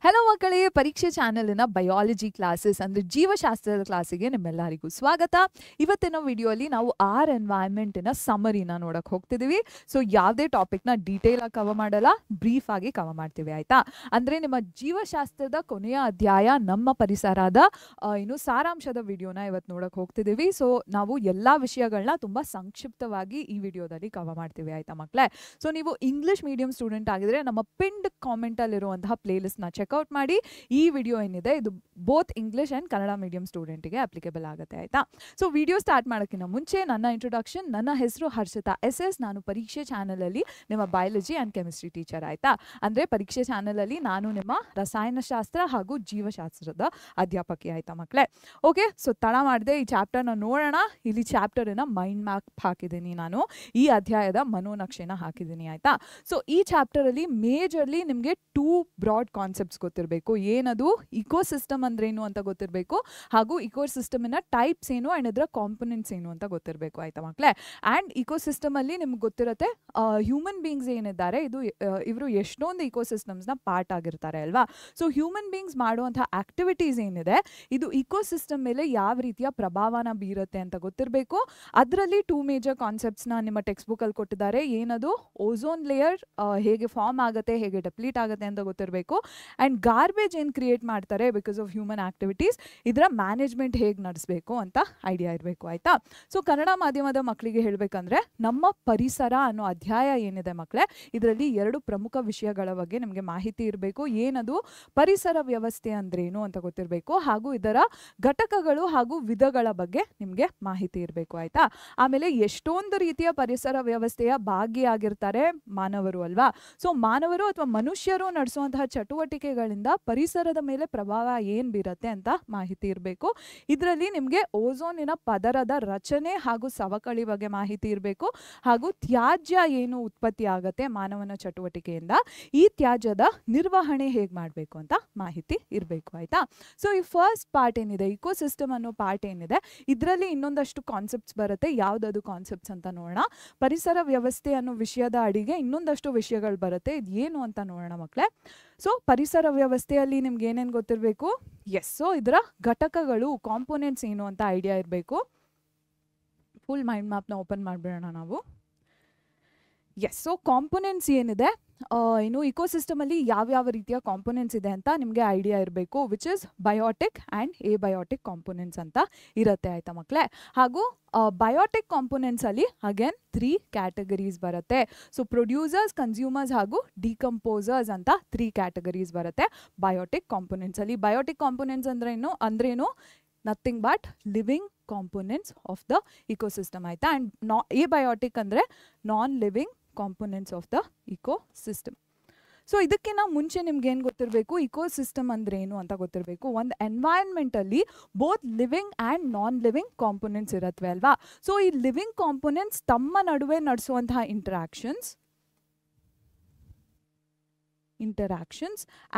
Hello ಮಕ್ಕಳೇ, ಪರೀಕ್ಷೆ ಚಾನೆಲ್ನ ಬಯಾಲಜಿ ಕ್ಲಾಸಸ್ ಅಂದರೆ ಜೀವಶಾಸ್ತ್ರದ ಕ್ಲಾಸಿಗೆ ನಿಮ್ಮೆಲ್ಲರಿಗೂ ಸ್ವಾಗತ. ಇವತ್ತಿನ ವಿಡಿಯೋಲಿ ನಾವು ಆರ್ ಎನ್ವೈರ್ಮೆಂಟಿನ ಸಮರಿನ ನೋಡಕ್ಕೆ ಹೋಗ್ತಿದ್ದೀವಿ. ಸೊ ಯಾವುದೇ ಟಾಪಿಕ್ನ ಡೀಟೇಲ್ ಆಗಿ ಕವರ್ ಮಾಡಲ್ಲ, ಬ್ರೀಫ್ ಆಗಿ ಕವರ್ ಮಾಡ್ತೀವಿ, ಆಯ್ತಾ. ಅಂದರೆ ನಿಮ್ಮ ಜೀವಶಾಸ್ತ್ರದ ಕೊನೆಯ ಅಧ್ಯಾಯ ನಮ್ಮ ಪರಿಸರದ ಸಾರಾಂಶದ ವಿಡಿಯೋನ ಇವತ್ತು ನೋಡಕ್ಕೆ ಹೋಗ್ತಿದ್ದೀವಿ. ಸೊ ನಾವು ಎಲ್ಲ ವಿಷಯಗಳನ್ನ ತುಂಬ ಸಂಕ್ಷಿಪ್ತವಾಗಿ ಈ ವಿಡಿಯೋದಲ್ಲಿ ಕವರ್ ಮಾಡ್ತೀವಿ, ಆಯ್ತಾ ಮಕ್ಕಳೇ. ಸೊ ನೀವು ಇಂಗ್ಲಿಷ್ ಮೀಡಿಯಂ ಸ್ಟೂಡೆಂಟ್ ಆಗಿದ್ರೆ ನಮ್ಮ ಪಿಂಡ್ ಕಾಮೆಂಟಲ್ಲಿರುವಂತಹ ಪ್ಲೇಲಿಸ್ಟ್ನ ಚೆಕ್ಔಟ್ ಮಾಡಿ. ಈ ವಿಡಿಯೋ ಏನಿದೆ ಇದು both English and Kannada medium ಸ್ಟೂಡೆಂಟಿಗೆ ಅಪ್ಲಿಕೇಬಲ್ ಆಗುತ್ತೆ, ಆಯ್ತಾ. ಸೊ ವಿಡಿಯೋ ಸ್ಟಾರ್ಟ್ ಮಾಡೋಕ್ಕಿಂತ ಮುಂಚೆ ನನ್ನ ಇಂಟ್ರೊಡಕ್ಷನ್. ನನ್ನ ಹೆಸರು ಹರ್ಷಿತಾ SS. ನಾನು ಪರೀಕ್ಷೆ ಚಾನಲಲ್ಲಿ ನಿಮ್ಮ ಬಯಾಲಜಿ ಆ್ಯಂಡ್ ಕೆಮಿಸ್ಟ್ರಿ ಟೀಚರ್, ಆಯಿತಾ. ಅಂದರೆ ಪರೀಕ್ಷೆ ಚಾನಲಲ್ಲಿ ನಾನು ನಿಮ್ಮ ರಸಾಯನಶಾಸ್ತ್ರ ಹಾಗೂ ಜೀವಶಾಸ್ತ್ರದ ಅಧ್ಯಾಪಕಿ, ಆಯಿತಾ ಮಕ್ಕಳೇ. ಓಕೆ, ಸೊ ತಡ ಮಾಡಿದೆ ಈ ಚಾಪ್ಟರ್ನ ನೋಡೋಣ. ಇಲ್ಲಿ ಚಾಪ್ಟರಿನ ಮೈಂಡ್ ಮ್ಯಾಪ್ ಹಾಕಿದ್ದೀನಿ ನಾನು, ಈ ಅಧ್ಯಾಯದ ಮನೋನಕ್ಷೆನ ಹಾಕಿದ್ದೀನಿ, ಆಯಿತಾ. ಸೊ ಈ ಚಾಪ್ಟರಲ್ಲಿ ಮೇಜರ್ಲಿ ನಿಮಗೆ 2 ಬ್ರಾಡ್ ಕಾನ್ಸೆಪ್ಟ್ಸ್ ಗೊತ್ತಿರಬೇಕು. ಏನದು ಇಕೋಸಿಸ್ಟಮ್ ಅಂದ್ರೇನು ಅಂತ ಗೊತ್ತಿರಬೇಕು, ಹಾಗೂ ಇಕೋಸಿಸ್ಟಮಿನ ಟೈಪ್ಸ್ ಏನು ಆ್ಯಂಡ್ ಇದರ ಕಾಂಪೊನೆಂಟ್ಸ್ ಏನು ಅಂತ ಗೊತ್ತಿರಬೇಕು, ಆಯಿತಾ ಮಕ್ಕಳೇ. ಆ್ಯಂಡ್ ಇಕೋಸಿಸ್ಟಮಲ್ಲಿ ನಿಮ್ಗೆ ಗೊತ್ತಿರುತ್ತೆ ಹ್ಯೂಮನ್ ಬೀಯಿಂಗ್ಸ್ ಏನಿದ್ದಾರೆ ಇವರು ಎಷ್ಟೊಂದು ಇಕೋಸಿಸ್ಟಮ್ಸ್ನ ಪಾರ್ಟ್ ಆಗಿರ್ತಾರೆ ಅಲ್ವಾ. ಸೊ ಹ್ಯೂಮನ್ ಬೀಯಿಂಗ್ಸ್ ಮಾಡುವಂಥ ಆಕ್ಟಿವಿಟೀಸ್ ಏನಿದೆ ಇದು ಇಕೋಸಿಸ್ಟಮ್ ಮೇಲೆ ಯಾವ ರೀತಿಯ ಪ್ರಭಾವನ ಬೀರುತ್ತೆ ಅಂತ ಗೊತ್ತಿರಬೇಕು. ಅದರಲ್ಲಿ 2 ಮೇಜರ್ ಕಾನ್ಸೆಪ್ಟ್ಸ್ನ ನಿಮ್ಮ ಟೆಕ್ಸ್ಟ್ ಬುಕ್ಕಲ್ಲಿ ಕೊಟ್ಟಿದ್ದಾರೆ. ಏನದು ಓಝೋನ್ ಲೇಯರ್ ಹೇಗೆ ಫಾರ್ಮ್ ಆಗುತ್ತೆ, ಹೇಗೆ ಡೆಪ್ಲೀಟ್ ಆಗುತ್ತೆ ಅಂತ ಗೊತ್ತಿರಬೇಕು. ಆ್ಯಂಡ್ ಗಾರ್ಬೇಜ್ ಏನು ಕ್ರಿಯೇಟ್ ಮಾಡ್ತಾರೆ ಬಿಕಾಸ್ ಆಫ್ ಹ್ಯೂಮನ್ ಆಕ್ಟಿವಿಟೀಸ್, ಇದರ ಮ್ಯಾನೇಜ್ಮೆಂಟ್ ಹೇಗೆ ನಡೆಸಬೇಕು ಅಂತ ಐಡಿಯಾ ಇರಬೇಕು, ಆಯಿತಾ. ಸೊ ಕನ್ನಡ ಮಾಧ್ಯಮದ ಮಕ್ಕಳಿಗೆ ಹೇಳಬೇಕಂದ್ರೆ ನಮ್ಮ ಪರಿಸರ ಅನ್ನೋ ಅಧ್ಯಾಯ ಏನಿದೆ ಮಕ್ಕಳೇ, ಇದರಲ್ಲಿ 2 ಪ್ರಮುಖ ವಿಷಯಗಳ ಬಗ್ಗೆ ನಿಮಗೆ ಮಾಹಿತಿ ಇರಬೇಕು. ಏನದು ಪರಿಸರ ವ್ಯವಸ್ಥೆ ಅಂದ್ರೇನು ಅಂತ ಗೊತ್ತಿರಬೇಕು, ಹಾಗೂ ಇದರ ಘಟಕಗಳು ಹಾಗೂ ವಿಧಗಳ ಬಗ್ಗೆ ನಿಮಗೆ ಮಾಹಿತಿ ಇರಬೇಕು, ಆಯಿತಾ. ಆಮೇಲೆ ಎಷ್ಟೊಂದು ರೀತಿಯ ಪರಿಸರ ವ್ಯವಸ್ಥೆಯ ಭಾಗಿಯಾಗಿರ್ತಾರೆ ಮಾನವರು ಅಲ್ವಾ. ಸೊ ಮಾನವರು ಅಥವಾ ಮನುಷ್ಯರು ನಡೆಸುವಂತಹ ಚಟುವಟಿಕೆಗಳಿಂದ ಪರಿಸರದ ಮೇಲೆ ಪ್ರಭಾವ ಏನು ಬೀರುತ್ತೆ ಅಂತ ಮಾಹಿತಿ ಇರಬೇಕು. ಇದರಲ್ಲಿ ನಿಮಗೆ ಓಝೋನಿನ ಪದರದ ರಚನೆ ಹಾಗೂ ಸವಕಳಿ ಬಗ್ಗೆ ಮಾಹಿತಿ ಇರಬೇಕು, ಹಾಗೂ ತ್ಯಾಜ್ಯ ಏನು ಉತ್ಪತ್ತಿ ಆಗುತ್ತೆ ಮಾನವನ ಚಟುವಟಿಕೆಯಿಂದ, ಈ ತ್ಯಾಜ್ಯದ ನಿರ್ವಹಣೆ ಹೇಗೆ ಮಾಡಬೇಕು ಅಂತ ಮಾಹಿತಿ ಇರಬೇಕು, ಆಯಿತಾ. ಸೊ ಈ ಫಸ್ಟ್ ಪಾರ್ಟ್ ಏನಿದೆ ಇಕೋಸಿಸ್ಟಮ್ ಅನ್ನೋ ಪಾರ್ಟ್ ಏನಿದೆ ಇದರಲ್ಲಿ ಇನ್ನೊಂದಷ್ಟು ಕಾನ್ಸೆಪ್ಟ್ಸ್ ಬರುತ್ತೆ. ಯಾವುದದು ಕಾನ್ಸೆಪ್ಟ್ಸ್ ಅಂತ ನೋಡೋಣ. ಪರಿಸರ ವ್ಯವಸ್ಥೆ ಅನ್ನೋ ವಿಷಯದ ಅಡಿಗೆ ಇನ್ನೊಂದಷ್ಟು ವಿಷಯಗಳು ಬರುತ್ತೆ. ಇದು ಏನು ಅಂತ ನೋಡೋಣ ಮಕ್ಕಳೇ. ಸೊ ಪರಿಸರ ವ್ಯವಸ್ಥೆಯಲ್ಲಿ ನಿಮ್ಗೆ ಏನೇನು ಗೊತ್ತಿರಬೇಕು, ಸೊ ಇದರ ಘಟಕಗಳು ಕಾಂಪೊನೆಂಟ್ಸ್ ಏನು ಅಂತ ಐಡಿಯಾ ಇರಬೇಕು. ಫುಲ್ ಮೈಂಡ್ ಮ್ಯಾಪ್ನ ಓಪನ್ ಮಾಡಿಬಿಡೋಣ ನಾವು. ಸೊ ಕಾಂಪೊನೆಂಟ್ಸ್ ಏನಿದೆ ಇಕೋಸಿಸ್ಟಮಲ್ಲಿ ಯಾವ್ಯಾವ ರೀತಿಯ ಕಾಂಪೊನೆಂಟ್ಸ್ ಇದೆ ಅಂತ ನಿಮಗೆ ಐಡಿಯಾ ಇರಬೇಕು, which is biotic and abiotic components ಅಂತ ಇರುತ್ತೆ, ಆಯಿತಾ ಮಕ್ಕಳೇ. ಹಾಗೂ ಬಯೋಟಿಕ್ ಕಾಂಪೊನೆಂಟ್ಸಲ್ಲಿ ಅಗೇನ್ 3 ಕ್ಯಾಟಗರೀಸ್ ಬರುತ್ತೆ. ಸೊ ಪ್ರೊಡ್ಯೂಸರ್ಸ್, ಕನ್ಸ್ಯೂಮರ್ಸ್ ಹಾಗೂ ಡಿಕಂಪೋಸರ್ಸ್ ಅಂತ 3 ಕ್ಯಾಟಗರೀಸ್ ಬರುತ್ತೆ ಬಯೋಟಿಕ್ ಕಾಂಪೊನೆಂಟ್ಸಲ್ಲಿ. ಬಯೋಟಿಕ್ ಕಾಂಪೊನೆಂಟ್ಸ್ ಅಂದ್ರೇನು nothing but living components of the ecosystem, ಆಯಿತಾ. ಆ್ಯಂಡ್ ಎಬಯೋಟಿಕ್ ಅಂದರೆ non living components of the ecosystem. So ಇದಕ್ಕಿಂತ ಮುಂಚೆ ನಿಮ್ಗೆ ಏನು ಗೊತ್ತಿರಬೇಕು, ಇಕೋಸಿಸ್ಟಮ್ ಅಂದ್ರೆ ಏನು ಅಂತ ಗೊತ್ತಿರಬೇಕು. ಒಂದು ಎನ್ವೈರ್ನ್ಮೆಂಟಲ್ಲಿ both living and non living components ಇರತ್ವೆ ಅಲ್ವಾ. ಸೊ ಈ ಲಿವಿಂಗ್ ಕಾಂಪೊನೆಂಟ್ಸ್ ತಮ್ಮ ನಡುವೆ ನಡೆಸುವಂತಹ interactions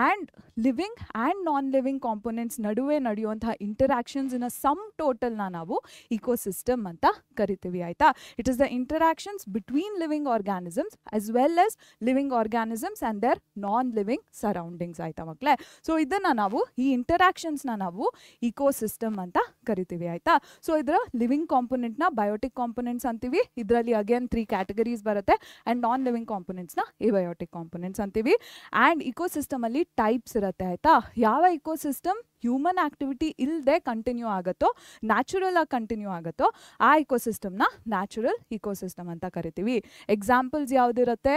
and living and non living components ನಡುವೆ ನಡೆಯುವಂತಹ ಇಂಟರಾಕ್ಷನ್ಸ್ನ ಸಮ್ ಟೋಟಲ್ನ ನಾವು ಇಕೋಸಿಸ್ಟಮ್ ಅಂತ ಕರಿತೀವಿ, ಆಯಿತಾ. It is the interactions between living organisms as well as living organisms and their non living surroundings, ಆಯಿತಾ ಮಕ್ಕಳೇ. ಸೊ ಇದನ್ನು ನಾವು ಈ ಇಂಟರಾಕ್ಷನ್ಸ್ನ ನಾವು ಇಕೋಸಿಸ್ಟಮ್ ಅಂತ ಕರಿತೀವಿ, ಆಯಿತಾ. ಸೊ ಇದರ ಲಿವಿಂಗ್ ಕಾಂಪೊನೆಂಟ್ನ ಬಯೋಟಿಕ್ ಕಾಂಪೊನೆಂಟ್ಸ್ ಅಂತೀವಿ. ಇದರಲ್ಲಿ ಅಗೇನ್ 3 ಕ್ಯಾಟಗರೀಸ್ ಬರುತ್ತೆ. ಆ್ಯಂಡ್ ನಾನ್ ಲಿವಿಂಗ್ ಕಾಂಪೊನೆಂಟ್ಸ್ನ ಎಬಯೋಟಿಕ್ ಕಾಂಪೊನೆಂಟ್ಸ್ ಅಂತೀವಿ. ಆ್ಯಂಡ್ ಇಕೋಸಿಸ್ಟಮಲ್ಲಿ ಟೈಪ್ಸ್ ಇರುತ್ತೆ, ಆಯಿತಾ. ಯಾವ ಇಕೋಸಿಸ್ಟಮ್ ಹ್ಯೂಮನ್ ಆಕ್ಟಿವಿಟಿ ಇಲ್ಲದೆ ಕಂಟಿನ್ಯೂ ಆಗುತ್ತೋ, ನ್ಯಾಚುರಲ್ ಆಗಿ ಕಂಟಿನ್ಯೂ ಆಗುತ್ತೋ ಆ ಇಕೋಸಿಸ್ಟಮ್ನ ನ್ಯಾಚುರಲ್ ಇಕೋಸಿಸ್ಟಮ್ ಅಂತ ಕರಿತೀವಿ. ಎಕ್ಸಾಂಪಲ್ಸ್ ಯಾವುದಿರುತ್ತೆ,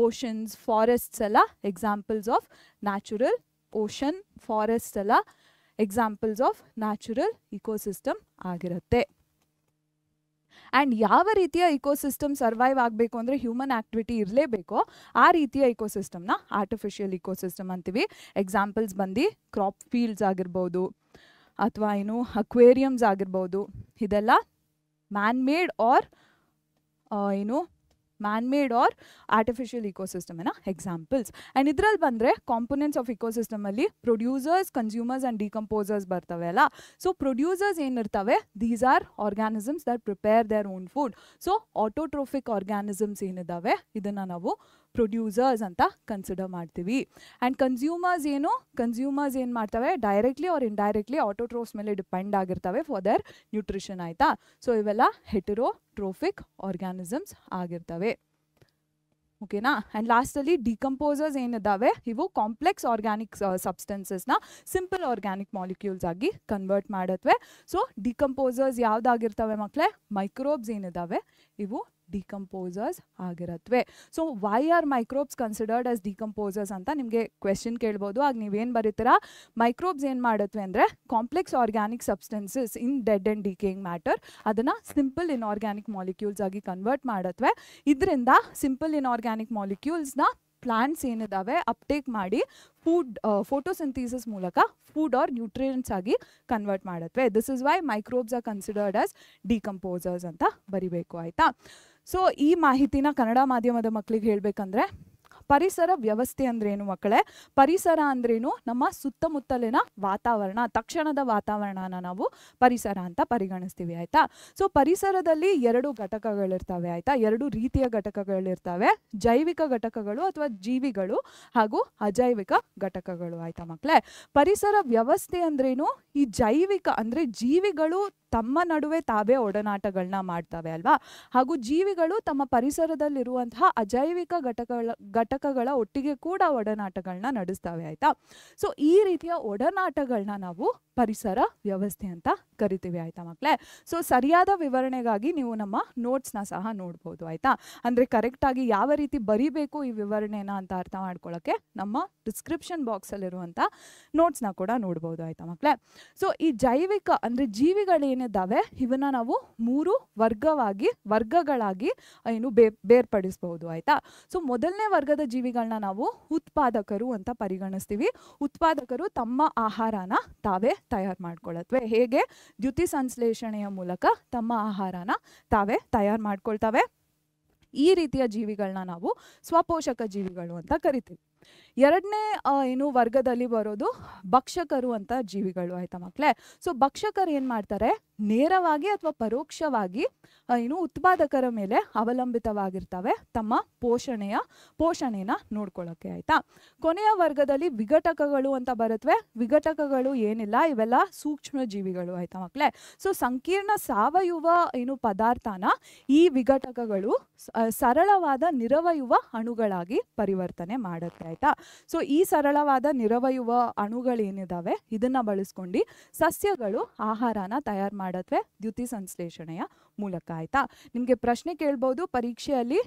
ಓಷನ್ಸ್, ಫಾರೆಸ್ಟ್ಸ್ ಎಲ್ಲ examples of natural. Ocean, forest ಎಲ್ಲ ಎಕ್ಸಾಂಪಲ್ಸ್ ಆಫ್ ನ್ಯಾಚುರಲ್ ಇಕೋಸಿಸ್ಟಮ್ ಆಗಿರುತ್ತೆ. ಆ್ಯಂಡ್ ಯಾವ ರೀತಿಯ ಇಕೋಸಿಸ್ಟಮ್ ಸರ್ವೈವ್ ಆಗಬೇಕು ಅಂದರೆ ಹ್ಯೂಮನ್ ಆಕ್ಟಿವಿಟಿ ಇರಲೇಬೇಕೋ ಆ ರೀತಿಯ ಇಕೋಸಿಸ್ಟಮ್ನ ಆರ್ಟಿಫಿಷಿಯಲ್ ಇಕೋಸಿಸ್ಟಮ್ ಅಂತೀವಿ. ಎಕ್ಸಾಂಪಲ್ಸ್ ಬಂದು ಕ್ರಾಪ್ ಫೀಲ್ಡ್ಸ್ ಆಗಿರ್ಬೋದು, ಅಥವಾ ಅಕ್ವೇರಿಯಮ್ಸ್ ಆಗಿರ್ಬೋದು. ಇದೆಲ್ಲ ಮ್ಯಾನ್ ಮೇಡ್ ಆರ್ ಆರ್ಟಿಫಿಷಿಯಲ್ ಇಕೋಸಿಸ್ಟಮಿನ ಎಕ್ಸಾಂಪಲ್ಸ್. ಆ್ಯಂಡ್ ಇದರಲ್ಲಿ ಬಂದರೆ ಕಾಂಪೊನೆಂಟ್ಸ್ ಆಫ್ ಇಕೋಸಿಸ್ಟಮಲ್ಲಿ ಪ್ರೊಡ್ಯೂಸರ್ಸ್, ಕನ್ಸ್ಯೂಮರ್ಸ್ ಆ್ಯಂಡ್ ಡಿಕಂಪೋಸರ್ಸ್ ಬರ್ತವೆ ಅಲ್ಲ. ಸೊ ಪ್ರೊಡ್ಯೂಸರ್ಸ್ ಏನಿರ್ತವೆ, these are organisms that prepare their own food. So autotrophic organisms ಏನಿದ್ದಾವೆ ಇದನ್ನು ನಾವು ಪ್ರೊಡ್ಯೂಸರ್ಸ್ ಅಂತ ಕನ್ಸಿಡರ್ ಮಾಡ್ತೀವಿ. ಆ್ಯಂಡ್ ಕನ್ಸ್ಯೂಮರ್ಸ್ ಏನು ಮಾಡ್ತವೆ, ಡೈರೆಕ್ಟ್ಲಿ ಆರ್ ಇಂಡೈರೆಕ್ಟ್ಲಿ ಆಟೋಟ್ರೋಫ್ಸ್ ಮೇಲೆ ಡಿಪೆಂಡ್ ಆಗಿರ್ತವೆ ಫಾರ್ ದರ್ ನ್ಯೂಟ್ರಿಷನ್ ಆಯಿತಾ. ಸೊ ಇವೆಲ್ಲ ಹೆಟೆರೋಟ್ರೋಫಿಕ್ ಆರ್ಗ್ಯಾನಿಸಮ್ಸ್ ಆಗಿರ್ತವೆ. ಓಕೆನಾ. ಆ್ಯಂಡ್ ಲಾಸ್ಟಲ್ಲಿ ಡಿಕಂಪೋಸರ್ಸ್ ಏನಿದ್ದಾವೆ ಇವು ಕಾಂಪ್ಲೆಕ್ಸ್ ಆರ್ಗ್ಯಾನಿಕ್ ಸಬ್ಸ್ಟೆನ್ಸಸ್ನ ಸಿಂಪಲ್ ಆರ್ಗ್ಯಾನಿಕ್ ಮಾಲಿಕ್ಯೂಲ್ಸ್ ಆಗಿ ಕನ್ವರ್ಟ್ ಮಾಡುತ್ತವೆ. ಸೊ ಡಿಕಂಪೋಸರ್ಸ್ ಯಾವುದಾಗಿರ್ತವೆ ಮಕ್ಕಳೇ, ಮೈಕ್ರೋಬ್ಸ್ ಏನಿದ್ದಾವೆ ಇವು ಡಿಕಂಪೋಸರ್ಸ್ ಆಗಿರತ್ವೆ. So why are microbes considered as decomposers ಅಂತ ನಿಮಗೆ ಕ್ವೆಶನ್ ಕೇಳ್ಬೋದು. ಆಗ ನೀವೇನು ಬರೀತೀರಾ, ಮೈಕ್ರೋಬ್ಸ್ ಏನು ಮಾಡುತ್ತವೆ ಅಂದರೆ complex organic substances in dead and decaying matter ಅದನ್ನು ಸಿಂಪಲ್ ಇನ್ಆರ್ಗ್ಯಾನಿಕ್ ಮಾಲಿಕ್ಯೂಲ್ಸ್ ಆಗಿ ಕನ್ವರ್ಟ್ ಮಾಡುತ್ತವೆ. ಇದರಿಂದ ಸಿಂಪಲ್ ಇನ್ಆರ್ಗ್ಯಾನಿಕ್ ಮಾಲಿಕ್ಯೂಲ್ಸ್ನ ಪ್ಲಾಂಟ್ಸ್ ಏನಿದಾವೆ ಅಪ್ಟೇಕ್ ಮಾಡಿ ಫೋಟೋಸಿಂಥೆಸಿಸ್ ಮೂಲಕ ಫುಡ್ ಆರ್ ನ್ಯೂಟ್ರಿಯೆಂಟ್ಸ್ ಆಗಿ ಕನ್ವರ್ಟ್ ಮಾಡುತ್ತವೆ. This is why microbes are considered as decomposers ಅಂತ ಬರಿಬೇಕು ಆಯಿತಾ. ಸೊ ಈ ಮಾಹಿತಿನ ಕನ್ನಡ ಮಾಧ್ಯಮದ ಮಕ್ಕಳಿಗೆ ಹೇಳಬೇಕಂದ್ರೆ, ಪರಿಸರ ವ್ಯವಸ್ಥೆ ಅಂದ್ರೇನು ಮಕ್ಕಳೇ, ಪರಿಸರ ಅಂದ್ರೇನು ನಮ್ಮ ಸುತ್ತಮುತ್ತಲಿನ ವಾತಾವರಣ, ತಕ್ಷಣದ ವಾತಾವರಣನ ನಾವು ಪರಿಸರ ಅಂತ ಪರಿಗಣಿಸ್ತೀವಿ ಆಯಿತಾ. ಸೊ ಪರಿಸರದಲ್ಲಿ 2 ಘಟಕಗಳಿರ್ತವೆ ಆಯಿತಾ, 2 ರೀತಿಯ ಘಟಕಗಳಿರ್ತವೆ, ಜೈವಿಕ ಘಟಕಗಳು ಅಥವಾ ಜೀವಿಗಳು ಹಾಗೂ ಅಜೈವಿಕ ಘಟಕಗಳು ಆಯಿತಾ ಮಕ್ಕಳೇ. ಪರಿಸರ ವ್ಯವಸ್ಥೆ ಅಂದ್ರೇನು, ಈ ಜೈವಿಕ ಅಂದರೆ ಜೀವಿಗಳು ತಮ್ಮ ನಡುವೆ ತಾವೇ ಒಡನಾಟಗಳನ್ನ ಮಾಡ್ತವೆ ಅಲ್ವಾ, ಹಾಗೂ ಜೀವಿಗಳು ತಮ್ಮ ಪರಿಸರದಲ್ಲಿರುವಂತಹ ಅಜೈವಿಕ ಘಟಕಗಳ ಒಟ್ಟಿಗೆ ಕೂಡ ಒಡನಾಟಗಳನ್ನ ನಡೆಸ್ತವೆ ಆಯ್ತಾ. ಸೊ ಈ ರೀತಿಯ ಒಡನಾಟಗಳನ್ನ ನಾವು ಪರಿಸರ ವ್ಯವಸ್ಥೆ ಅಂತ ಕರಿತೀವಿ ಆಯ್ತಾ ಮಕ್ಕಳೇ. ಸೊ ಸರಿಯಾದ ವಿವರಣೆಗಾಗಿ ನೀವು ನಮ್ಮ ನೋಟ್ಸ್ನ ಸಹ ನೋಡ್ಬೋದು ಆಯ್ತಾ. ಅಂದರೆ ಕರೆಕ್ಟಾಗಿ ಯಾವ ರೀತಿ ಬರಿಬೇಕು ಈ ವಿವರಣೆನ ಅಂತ ಅರ್ಥ ಮಾಡ್ಕೊಳ್ಳೋಕ್ಕೆ ನಮ್ಮ ಡಿಸ್ಕ್ರಿಪ್ಷನ್ ಬಾಕ್ಸಲ್ಲಿರುವಂಥ ನೋಟ್ಸ್ನ ಕೂಡ ನೋಡ್ಬೋದು ಆಯ್ತಾ ಮಕ್ಕಳೇ. ಸೊ ಈ ಜೈವಿಕ ಅಂದರೆ ಜೀವಿಗಳೇನಿದ್ದಾವೆ ಇವನ್ನ ನಾವು 3 ವರ್ಗಗಳಾಗಿ ಬೇರ್ಪಡಿಸ್ಬೋದು ಆಯ್ತಾ. ಸೊ ಮೊದಲನೇ ವರ್ಗದ ಜೀವಿಗಳನ್ನ ನಾವು ಉತ್ಪಾದಕರು ಅಂತ ಪರಿಗಣಿಸ್ತೀವಿ. ಉತ್ಪಾದಕರು ತಮ್ಮ ಆಹಾರನ ತಾವೇ ತಯಾರು ಮಾಡ್ಕೊಳ್ಳತ್ವೆ. ಹೇಗೆ? ದ್ಯುತಿ ಸಂಶ್ಲೇಷಣೆಯ ಮೂಲಕ ತಮ್ಮ ಆಹಾರನ ತಾವೇ ತಯಾರು ಮಾಡ್ಕೊಳ್ತವೆ. ಈ ರೀತಿಯ ಜೀವಿಗಳನ್ನ ನಾವು ಸ್ವಪೋಷಕ ಜೀವಿಗಳು ಅಂತ ಕರಿತೀವಿ. ಎರಡನೇ ವರ್ಗದಲ್ಲಿ ಬರೋದು ಭಕ್ಷಕರು ಅಂತ ಜೀವಿಗಳು ಆಯ್ತಾ ಮಕ್ಕಳೇ. ಸೊ ಭಕ್ಷಕರು ಏನು ಮಾಡ್ತಾರೆ, ನೇರವಾಗಿ ಅಥವಾ ಪರೋಕ್ಷವಾಗಿ ಉತ್ಪಾದಕರ ಮೇಲೆ ಅವಲಂಬಿತವಾಗಿರ್ತವೆ ತಮ್ಮ ಪೋಷಣೆನ ನೋಡ್ಕೊಳ್ಳೋಕೆ ಆಯ್ತಾ. ಕೊನೆಯ ವರ್ಗದಲ್ಲಿ ವಿಘಟಕಗಳು ಅಂತ ಬರುತ್ತವೆ. ವಿಘಟಕಗಳು ಏನಿಲ್ಲ, ಇವೆಲ್ಲ ಸೂಕ್ಷ್ಮ ಜೀವಿಗಳು ಆಯ್ತಾ ಮಕ್ಕಳೇ. ಸೊ ಸಂಕೀರ್ಣ ಸಾವಯವ ಪದಾರ್ಥನ ಈ ವಿಘಟಕಗಳು ಸರಳವಾದ ನಿರವಯುವ ಅಣುಗಳಾಗಿ ಪರಿವರ್ತನೆ ಮಾಡುತ್ತೆ ಆಯ್ತಾ. ಸೊ ಈ ಸರಳವಾದ ನಿರವಯುವ ಅಣುಗಳೇನಿದಾವೆ ಇದನ್ನ ಬಳಸ್ಕೊಂಡು ಸಸ್ಯಗಳು ಆಹಾರನ ತಯಾರು ಮಾಡತ್ವೆ ದ್ಯುತಿ ಸಂಶ್ಲೇಷಣೆಯ ಮೂಲಕ ಆಯ್ತಾ. ನಿಮಗೆ ಪ್ರಶ್ನೆ ಕೇಳ್ಬೋದು ಪರೀಕ್ಷೆಯಲ್ಲಿ,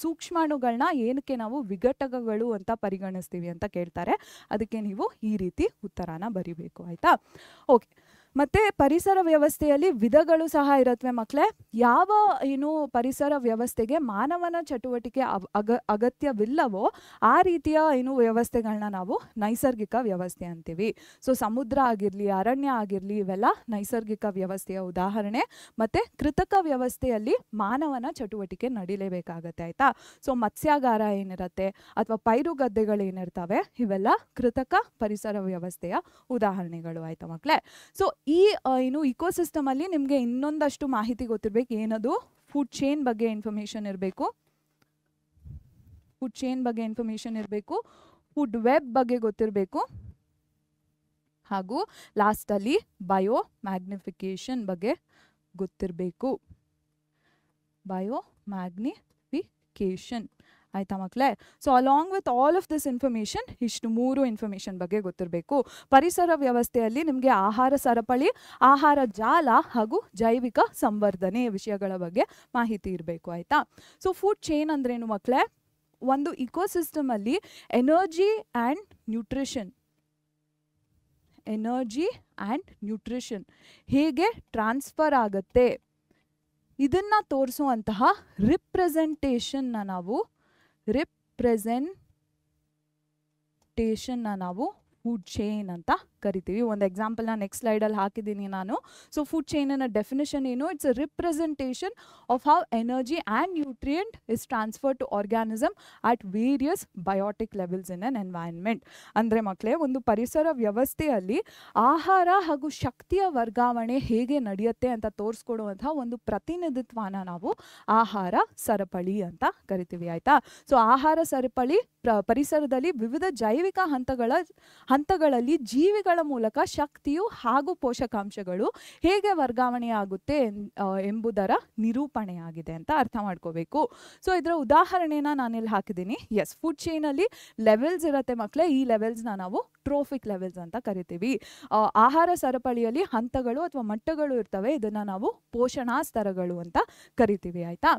ಸೂಕ್ಷ್ಮಾಣುಗಳನ್ನ ಏನಕ್ಕೆ ನಾವು ವಿಘಟಕಗಳು ಅಂತ ಪರಿಗಣಿಸ್ತೀವಿ ಅಂತ ಕೇಳ್ತಾರೆ. ಅದಕ್ಕೆ ನೀವು ಈ ರೀತಿ ಉತ್ತರನ ಬರಿಬೇಕು ಆಯ್ತಾ. ಓಕೆ, ಮತ್ತೆ ಪರಿಸರ ವ್ಯವಸ್ಥೆಯಲ್ಲಿ ವಿಧಗಳು ಸಹ ಇರತ್ವೆ ಮಕ್ಕಳೇ. ಯಾವ ಪರಿಸರ ವ್ಯವಸ್ಥೆಗೆ ಮಾನವನ ಚಟುವಟಿಕೆ ಅಗತ್ಯವಿಲ್ಲವೋ ಆ ರೀತಿಯ ವ್ಯವಸ್ಥೆಗಳನ್ನ ನಾವು ನೈಸರ್ಗಿಕ ವ್ಯವಸ್ಥೆ ಅಂತೀವಿ. ಸೊ ಸಮುದ್ರ ಆಗಿರಲಿ, ಅರಣ್ಯ ಆಗಿರಲಿ, ಇವೆಲ್ಲ ನೈಸರ್ಗಿಕ ವ್ಯವಸ್ಥೆಯ ಉದಾಹರಣೆ. ಮತ್ತೆ ಕೃತಕ ವ್ಯವಸ್ಥೆಯಲ್ಲಿ ಮಾನವನ ಚಟುವಟಿಕೆ ನಡಿಲೇಬೇಕಾಗತ್ತೆ ಆಯ್ತಾ. ಸೊ ಮತ್ಸ್ಯಾಗಾರ ಏನಿರತ್ತೆ ಅಥವಾ ಪೈರುಗದ್ದೆಗಳೇನಿರ್ತವೆ ಇವೆಲ್ಲ ಕೃತಕ ಪರಿಸರ ವ್ಯವಸ್ಥೆಯ ಉದಾಹರಣೆಗಳು ಆಯ್ತಾ ಮಕ್ಕಳೇ. ಸೊ ಈ ಇಕೋಸಿಸ್ಟಮ್ ಅಲ್ಲಿ ನಿಮಗೆ ಇನ್ನೊಂದಷ್ಟು ಮಾಹಿತಿ ಗೊತ್ತಿರಬೇಕು. ಏನದು? ಫುಡ್ ಚೈನ್ ಬಗ್ಗೆ ಇನ್ಫಾರ್ಮೇಶನ್ ಇರಬೇಕು, ಫುಡ್ ವೆಬ್ ಬಗ್ಗೆ ಗೊತ್ತಿರಬೇಕು, ಹಾಗೂ ಲಾಸ್ಟ್ ಅಲ್ಲಿ ಬಯೋ ಮ್ಯಾಗ್ನಿಫಿಕೇಶನ್ ಬಗ್ಗೆ ಗೊತ್ತಿರಬೇಕು. ಆಯ್ತಾ ಮಕ್ಕಳೇ. So along with all of this information ಇಷ್ಟು 3 ಇನ್ಫಾರ್ಮೇಶನ್ ಬಗ್ಗೆ ಗೊತ್ತಿರಬೇಕು. ಪರಿಸರ ವ್ಯವಸ್ಥೆಯಲ್ಲಿ ನಿಮಗೆ ಆಹಾರ ಸರಪಳಿ, ಆಹಾರ ಜಾಲ ಹಾಗೂ ಜೈವಿಕ ಸಂವರ್ಧನೆ ವಿಷಯಗಳ ಬಗ್ಗೆ ಮಾಹಿತಿ ಇರಬೇಕು ಆಯ್ತಾ. ಸೊ ಫುಡ್ ಚೈನ್ ಅಂದ್ರೇನು ಮಕ್ಕಳೇ? ಒಂದು ಇಕೋಸಿಸ್ಟಮ್ ಅಲ್ಲಿ ಎನರ್ಜಿ ಆ್ಯಂಡ್ ನ್ಯೂಟ್ರಿಷನ್ ಹೇಗೆ ಟ್ರಾನ್ಸ್ಫರ್ ಆಗುತ್ತೆ ಇದನ್ನ ತೋರಿಸುವಂತಹ ರಿಪ್ರೆಸೆಂಟೇಷನ್ನ ನಾವು ಫುಡ್ ಚೈನ್ ಅಂತ ಕರಿತೀವಿ. ಒಂದು ಎಕ್ಸಾಂಪಲ್ನ ನೆಕ್ಸ್ಟ್ ಸ್ಲೈಡಲ್ಲಿ ಹಾಕಿದ್ದೀನಿ ನಾನು. ಸೊ ಫುಡ್ ಚೈನಿನ ಡೆಫಿನೇಷನ್ ಏನು? It's a representation of how energy and nutrient is transfer to organism at various biotic levels in an environment. ಅಂದರೆ ಮಕ್ಕಳೇ, ಒಂದು ಪರಿಸರ ವ್ಯವಸ್ಥೆಯಲ್ಲಿ ಆಹಾರ ಹಾಗೂ ಶಕ್ತಿಯ ವರ್ಗಾವಣೆ ಹೇಗೆ ನಡೆಯುತ್ತೆ ಅಂತ ತೋರಿಸ್ಕೊಡುವಂಥ ಒಂದು ಪ್ರತಿನಿಧಿತ್ವನ ನಾವು ಆಹಾರ ಸರಪಳಿ ಅಂತ ಕರಿತೀವಿ. ಆಯಿತಾ? ಸೊ ಆಹಾರ ಸರಪಳಿ ಪರಿಸರದಲ್ಲಿ ವಿವಿಧ ಜೈವಿಕ ಹಂತಗಳಲ್ಲಿ ಜೀವಿಗಳ ಮೂಲಕ ಶಕ್ತಿಯು ಹಾಗೂ ಪೋಷಕಾಂಶಗಳು ಹೇಗೆ ವರ್ಗಾವಣೆಯಾಗುತ್ತೆ ಎಂಬುದರ ನಿರೂಪಣೆಯಾಗಿದೆ ಅಂತ ಅರ್ಥ ಮಾಡ್ಕೋಬೇಕು. ಸೊ ಇದರ ಉದಾಹರಣೆನ ನಾನಿಲ್ಲಿ ಹಾಕಿದ್ದೀನಿ. ಎಸ್, ಫುಡ್ ಚೈನಲ್ಲಿ ಲೆವೆಲ್ಸ್ ಇರುತ್ತೆ ಮಕ್ಕಳೇ. ಈ ಲೆವೆಲ್ಸ್ನ ನಾವು ಟ್ರೋಫಿಕ್ ಲೆವೆಲ್ಸ್ ಅಂತ ಕರಿತೀವಿ. ಆಹಾರ ಸರಪಳಿಯಲ್ಲಿ ಹಂತಗಳು ಅಥವಾ ಮಟ್ಟಗಳು ಇರ್ತವೆ. ಇದನ್ನು ನಾವು ಪೋಷಣಾ ಸ್ತರಗಳು ಅಂತ ಕರಿತೀವಿ. ಆಯಿತಾ?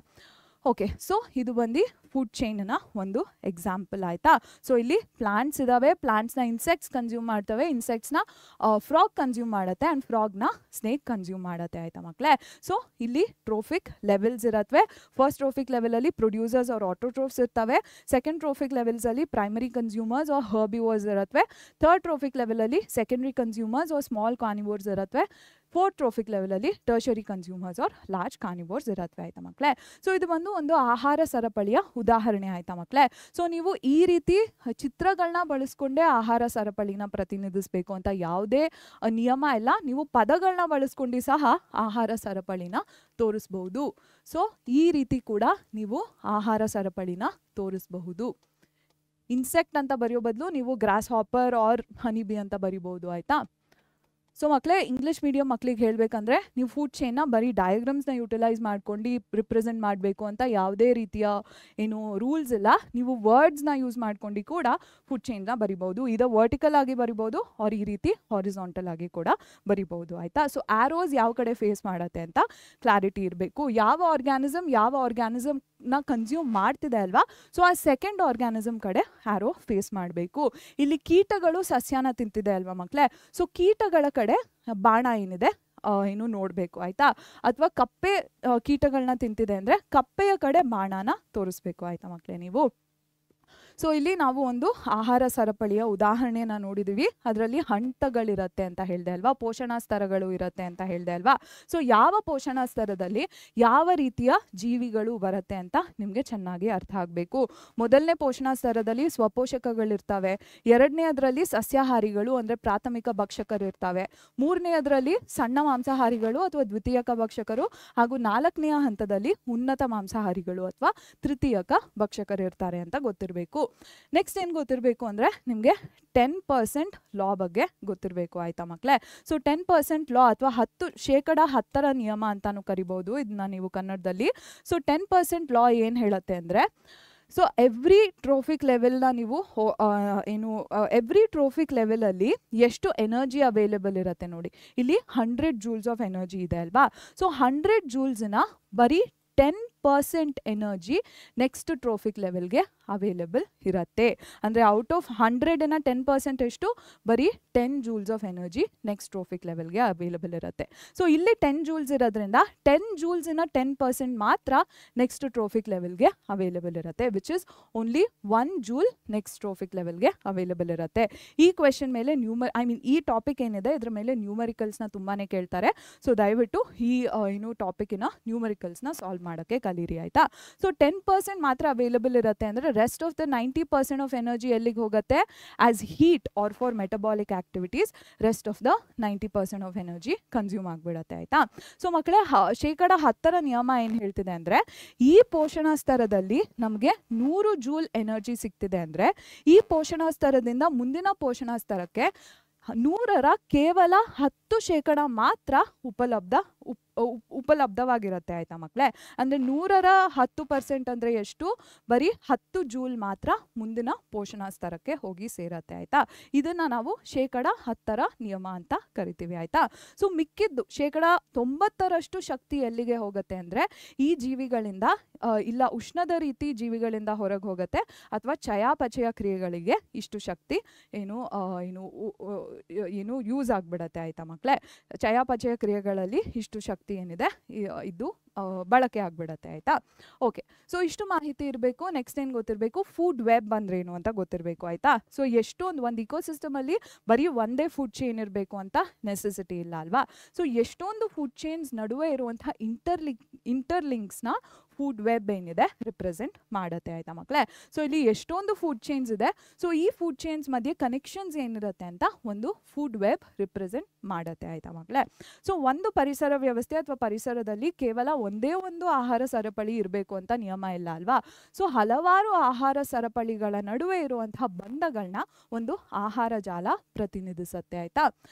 ಓಕೆ, ಸೊ ಇದು ಬಂದು ಫುಡ್ ಚೈನ್ನ ಒಂದು ಎಕ್ಸಾಂಪಲ್. ಆಯಿತಾ? ಸೊ ಇಲ್ಲಿ ಪ್ಲಾಂಟ್ಸ್ ಇದ್ದಾವೆ. ಪ್ಲಾಂಟ್ಸ್ನ ಇನ್ಸೆಕ್ಟ್ಸ್ ಕನ್ಸ್ಯೂಮ್ ಮಾಡ್ತವೆ, ಇನ್ಸೆಕ್ಟ್ಸ್ನ ಫ್ರಾಗ್ ಕನ್ಸ್ಯೂಮ್ ಮಾಡುತ್ತೆ, ಆ್ಯಂಡ್ ಫ್ರಾಗ್ನ ಸ್ನೇಕ್ ಕನ್ಸ್ಯೂಮ್ ಮಾಡುತ್ತೆ. ಆಯಿತಾ ಮಕ್ಕಳೇ? ಸೊ ಇಲ್ಲಿ ಟ್ರೋಫಿಕ್ ಲೆವೆಲ್ಸ್ ಇರತ್ವೆ. ಫಸ್ಟ್ ಟ್ರೋಫಿಕ್ ಲೆವೆಲಲ್ಲಿ ಪ್ರೊಡ್ಯೂಸರ್ಸ್ ಆರ್ ಆಟೋಟ್ರೋಫ್ಸ್ ಇರ್ತವೆ. ಸೆಕೆಂಡ್ ಟ್ರೋಫಿಕ್ ಲೆವೆಲ್ಸಲ್ಲಿ ಪ್ರೈಮರಿ ಕನ್ಸ್ಯೂಮರ್ಸ್ ಆರ್ ಹರ್ಬಿವರ್ಸ್ ಇರತ್ವೆ. ಥರ್ಡ್ ಟ್ರೋಫಿಕ್ ಲೆವೆಲಲ್ಲಿ secondary consumers or small carnivores ಇರತ್ವೆ. ಫೋರ್ತ್ ಟ್ರೋಫಿಕ್ ಲೆವೆಲಲ್ಲಿ tertiary consumers or large carnivores ಇರತ್ವೆ. ಆಯಿತಾ ಮಕ್ಕಳೇ? ಸೊ ಇದು ಒಂದು ಆಹಾರ ಸರಪಳಿಯ ಉದಾಹರಣೆ. ಆಯಿತಾ ಮಕ್ಕಳೇ? ಸೊ ನೀವು ಈ ರೀತಿ ಚಿತ್ರಗಳನ್ನ ಬಳಸ್ಕೊಂಡೇ ಆಹಾರ ಸರಪಳಿನ ಪ್ರತಿನಿಧಿಸಬೇಕು ಅಂತ ಯಾವುದೇ ನಿಯಮ ಇಲ್ಲ. ನೀವು ಪದಗಳನ್ನ ಬಳಸ್ಕೊಂಡು ಸಹ ಆಹಾರ ಸರಪಳಿನ ತೋರಿಸ್ಬಹುದು. ಸೊ ಈ ರೀತಿ ಕೂಡ ನೀವು ಆಹಾರ ಸರಪಳಿನ ತೋರಿಸಬಹುದು. ಇನ್ಸೆಕ್ಟ್ ಅಂತ ಬರೆಯೋ ಬದಲು ನೀವು ಗ್ರಾಸ್ ಹಾಪರ್ ಆರ್ ಹನಿಬಿ ಅಂತ ಬರಿಬಹುದು. ಆಯಿತಾ? ಸೊ ಮಕ್ಕಳೇ, ಇಂಗ್ಲೀಷ್ ಮೀಡಿಯಂ ಮಕ್ಳಿಗೆ ಹೇಳಬೇಕಂದ್ರೆ ನೀವು ಫುಡ್ ಚೈನ್ನ ಬರೀ ಡಯಾಗ್ರಾಮ್ಸ್ನ ಯೂಟಿಲೈಸ್ ಮಾಡ್ಕೊಂಡು ರಿಪ್ರೆಸೆಂಟ್ ಮಾಡಬೇಕು ಅಂತ ಯಾವುದೇ ರೀತಿಯ ಏನು ರೂಲ್ಸ್ ಇಲ್ಲ. ನೀವು ವರ್ಡ್ಸ್ನ ಯೂಸ್ ಮಾಡ್ಕೊಂಡು ಕೂಡ ಫುಡ್ ಚೈನ್ನ ಬರಿಬೋದು. ಇದು ವರ್ಟಿಕಲ್ ಆಗಿ ಬರಿಬೋದು ಆರ್ ಈ ರೀತಿ ಹಾರಿಸಾಂಟಲ್ ಆಗಿ ಕೂಡ ಬರಿಬೋದು. ಆಯಿತಾ? ಸೊ ಆರೋಸ್ ಯಾವ ಕಡೆ ಫೇಸ್ ಮಾಡತ್ತೆ ಅಂತ ಕ್ಲಾರಿಟಿ ಇರಬೇಕು. ಯಾವ ಆರ್ಗ್ಯಾನಿಸಮ್ನ ಕನ್ಸ್ಯೂಮ್ ಮಾಡ್ತಿದೆ ಅಲ್ವಾ, ಸೊ ಆ ಸೆಕೆಂಡ್ ಆರ್ಗ್ಯಾನಿಸಮ್ ಕಡೆ ಆರೋ ಫೇಸ್ ಮಾಡಬೇಕು. ಇಲ್ಲಿ ಕೀಟಗಳು ಸಸ್ಯನ ತಿಂತಿದೆ ಅಲ್ವಾ ಮಕ್ಕಳೇ, ಸೊ ಕೀಟಗಳ ಕಡೆ ಬಾಣ ಏನಿದೆ ಏನು ನೋಡಬೇಕು. ಆಯಿತಾ? ಅಥವಾ ಕಪ್ಪೆ ಕೀಟಗಳನ್ನ ತಿಂತಿದೆ ಅಂದರೆ ಕಪ್ಪೆಯ ಕಡೆ ಬಾಣನ ತೋರಿಸ್ಬೇಕು. ಆಯಿತಾ ಮಕ್ಕಳೇ ನೀವು? ಸೊ ಇಲ್ಲಿ ನಾವು ಒಂದು ಆಹಾರ ಸರಪಳಿಯ ಉದಾಹರಣೆನ ನೋಡಿದ್ದೀವಿ. ಅದರಲ್ಲಿ ಹಂತಗಳಿರುತ್ತೆ ಅಂತ ಹೇಳಿದೆ ಅಲ್ವಾ, ಪೋಷಣಾ ಸ್ತರಗಳು ಇರುತ್ತೆ ಅಂತ ಹೇಳಿದೆ ಅಲ್ವಾ. ಸೊ ಯಾವ ಪೋಷಣಾ ಸ್ತರದಲ್ಲಿ ಯಾವ ರೀತಿಯ ಜೀವಿಗಳು ಬರುತ್ತೆ ಅಂತ ನಿಮಗೆ ಚೆನ್ನಾಗಿ ಅರ್ಥ ಆಗಬೇಕು. ಮೊದಲನೇ ಪೋಷಣಾ ಸ್ತರದಲ್ಲಿ ಸ್ವಪೋಷಕಗಳಿರ್ತವೆ. ಎರಡನೇದರಲ್ಲಿ ಸಸ್ಯಾಹಾರಿಗಳು ಅಂದರೆ ಪ್ರಾಥಮಿಕ ಭಕ್ಷಕರು ಇರ್ತವೆ. ಮೂರನೇದರಲ್ಲಿ ಸಣ್ಣ ಮಾಂಸಾಹಾರಿಗಳು ಅಥವಾ ದ್ವಿತೀಯಕ ಭಕ್ಷಕರು, ಹಾಗೂ ನಾಲ್ಕನೆಯ ಹಂತದಲ್ಲಿ ಉನ್ನತ ಮಾಂಸಾಹಾರಿಗಳು ಅಥವಾ ತೃತೀಯಕ ಭಕ್ಷಕರು ಇರ್ತಾರೆ ಅಂತ ಗೊತ್ತಿರಬೇಕು. ನೆಕ್ಸ್ಟ್ ಏನು ಗೊತ್ತಿರಬೇಕು ಅಂದರೆ ನಿಮಗೆ 10% ಲಾ ಬಗ್ಗೆ ಗೊತ್ತಿರಬೇಕು. ಆಯಿತಾ ಮಕ್ಕಳೇ? ಸೊ 10% ಲಾ ಅಥವಾ 10% ನಿಯಮ ಅಂತಾನು ಕರಿಬಹುದು ಇದನ್ನ ನೀವು ಕನ್ನಡದಲ್ಲಿ. ಸೊ 10% ಲಾ ಏನು ಹೇಳುತ್ತೆ ಅಂದರೆ, ಸೊ ಎವ್ರಿ ಟ್ರೋಫಿಕ್ ಲೆವೆಲ್ನ ನೀವು ಎವ್ರಿ ಟ್ರೋಫಿಕ್ ಲೆವೆಲಲ್ಲಿ ಎಷ್ಟು ಎನರ್ಜಿ ಅವೈಲೇಬಲ್ ಇರುತ್ತೆ ನೋಡಿ. ಇಲ್ಲಿ 100 ಜೂಲ್ಸ್ ಆಫ್ ಎನರ್ಜಿ ಇದೆ ಅಲ್ವಾ. ಸೊ 100 ಜೂಲ್ಸ್ನ ಬರೀ 10% ಎನರ್ಜಿ ನೆಕ್ಸ್ಟ್ ಟ್ರೋಫಿಕ್ ಲೆವೆಲ್ಗೆ ಅವೈಲೇಬಲ್ ಇರುತ್ತೆ. ಅಂದರೆ ಔಟ್ ಆಫ್ 100ನ 10% ಎಷ್ಟು? ಬರೀ 10 Jules of energy next trophic ಲೆವೆಲ್ಗೆ ಅವೈಲೇಬಲ್ ಇರುತ್ತೆ. ಸೊ ಇಲ್ಲಿ 10 ಜೂಲ್ಸ್ ಇರೋದ್ರಿಂದ 10 ಜೂಲ್ಸಿನ 10% ಮಾತ್ರ ನೆಕ್ಸ್ಟ್ ಟ್ರೋಫಿಕ್ ಲೆವೆಲ್ಗೆ ಅವೈಲೇಬಲ್ ಇರುತ್ತೆ, which is only 1 joule next trophic ಲೆವೆಲ್ಗೆ ಅವೈಲೇಬಲ್ ಇರುತ್ತೆ. ಈ ಕ್ವೆಶನ್ ಮೇಲೆ ಈ ಟಾಪಿಕ್ ಏನಿದೆ ಇದ್ರ ಮೇಲೆ ನ್ಯೂಮರಿಕಲ್ಸ್ನ ತುಂಬಾ ಕೇಳ್ತಾರೆ. ಸೊ ದಯವಿಟ್ಟು ಈ ಟಾಪಿಕ್ನ ನ್ಯೂಮರಿಕಲ್ಸ್ನ ಸಾಲ್ವ್ ಮಾಡೋಕ್ಕೆ ಕಲೀರಿ. ಆಯಿತಾ? ಸೊ 10% ಮಾತ್ರ ಅವೈಲೇಬಲ್ ಇರುತ್ತೆ ಅಂದರೆ rest of the 90% of energy ಎಲ್ಲಿಗೆ ಹೋಗುತ್ತೆ? As heat or for metabolic activities. Rest of the 90% of energy consume ಆಗಿಬಿಡುತ್ತೆ. ಆಯಿತಾ? ಸೊ ಮಕ್ಕಳೇ, 10% ನಿಯಮ ಏನು ಹೇಳ್ತಿದೆ ಅಂದರೆ, ಈ ಪೋಷಣಾ ಸ್ತರದಲ್ಲಿ ನಮಗೆ 100 ಜೂಲ್ ಎನರ್ಜಿ ಸಿಗ್ತಿದೆ ಅಂದರೆ ಈ ಪೋಷಣಾ ಸ್ತರದಿಂದ ಮುಂದಿನ ಪೋಷಣಾ ಸ್ತರಕ್ಕೆ 100ರ ಕೇವಲ 10% ಮಾತ್ರ ಉಪಲಬ್ಧವಾಗಿರುತ್ತೆ. ಆಯಿತಾ ಮಕ್ಕಳೇ? ಅಂದರೆ 100ರ 10% ಅಂದರೆ ಎಷ್ಟು? ಬರೀ 10 ಜೂಲ್ ಮಾತ್ರ ಮುಂದಿನ ಪೋಷಣಾ ಸ್ತರಕ್ಕೆ ಹೋಗಿ ಸೇರತ್ತೆ. ಆಯಿತಾ? ಇದನ್ನು ನಾವು 10% ನಿಯಮ ಅಂತ ಕರಿತೀವಿ. ಆಯಿತಾ? ಸೊ ಮಿಕ್ಕಿದ್ದು 90% ಶಕ್ತಿ ಎಲ್ಲಿಗೆ ಹೋಗುತ್ತೆ ಅಂದರೆ ಈ ಜೀವಿಗಳಿಂದ ಇಲ್ಲ ಉಷ್ಣದ ರೀತಿ ಜೀವಿಗಳಿಂದ ಹೊರಗೆ ಹೋಗುತ್ತೆ ಅಥವಾ ಚಯಾಪಚಯ ಕ್ರಿಯೆಗಳಿಗೆ ಇಷ್ಟು ಶಕ್ತಿ ಏನು ಯೂಸ್ ಆಗಿಬಿಡತ್ತೆ ಆಯಿತಾ ಮಕ್ಕಳೇ. ಚಯಾಪಚಯ ಕ್ರಿಯೆಗಳಲ್ಲಿ ಇಷ್ಟು ಶಕ್ತಿ ಏನಿದೆ ಇದು ಬಳಕೆ ಆಗಿಬಿಡತ್ತೆ ಆಯಿತಾ. ಓಕೆ, ಸೊ ಇಷ್ಟು ಮಾಹಿತಿ ಇರಬೇಕು. ನೆಕ್ಸ್ಟ್ ಏನು ಗೊತ್ತಿರಬೇಕು, ಫುಡ್ ವೆಬ್ ಅಂದ್ರೇನು ಅಂತ ಗೊತ್ತಿರಬೇಕು ಆಯಿತಾ. ಸೊ ಒಂದು ಇಕೋಸಿಸ್ಟಮಲ್ಲಿ ಬರೀ ಒಂದೇ ಫುಡ್ ಚೈನ್ ಇರಬೇಕು ಅಂತ ನೆಸೆಸಿಟಿ ಇಲ್ಲ ಅಲ್ವಾ. ಸೊ ಎಷ್ಟೊಂದು ಫುಡ್ ಚೈನ್ಸ್ ನಡುವೆ ಇರುವಂತಹ ಇಂಟರ್ಲಿಂಕ್ಸ್ನ ಫುಡ್ ವೆಬ್ ಏನಿದೆ ರಿಪ್ರೆಸೆಂಟ್ ಮಾಡುತ್ತೆ ಆಯಿತಾ ಮಕ್ಕಳೇ. ಸೊ ಇಲ್ಲಿ ಎಷ್ಟೊಂದು ಫುಡ್ ಚೈನ್ಸ್ ಇದೆ. ಸೊ ಈ ಫುಡ್ ಚೈನ್ಸ್ ಮಧ್ಯೆ ಕನೆಕ್ಷನ್ಸ್ ಏನಿರುತ್ತೆ ಅಂತ ಒಂದು ಫುಡ್ ವೆಬ್ ರಿಪ್ರೆಸೆಂಟ್ ಮಾಡುತ್ತೆ ಆಯಿತಾ ಮಕ್ಕಳೇ. ಸೊ ಒಂದು ಪರಿಸರ ವ್ಯವಸ್ಥೆ ಅಥವಾ ಪರಿಸರದಲ್ಲಿ ಕೇವಲ ಒಂದೇ ಒಂದು ಆಹಾರ ಸರಪಳಿ ಇರಬೇಕು ಅಂತ ನಿಯಮ ಇಲ್ಲ ಅಲ್ವಾ. ಸೊ ಹಲವಾರು ಆಹಾರ ಸರಪಳಿಗಳ ನಡುವೆ ಇರುವಂತಹ ಬಂಧಗಳನ್ನ ಒಂದು ಆಹಾರ ಜಾಲ ಪ್ರತಿನಿಧಿಸುತ್ತೆ ಆಯಿತಾ.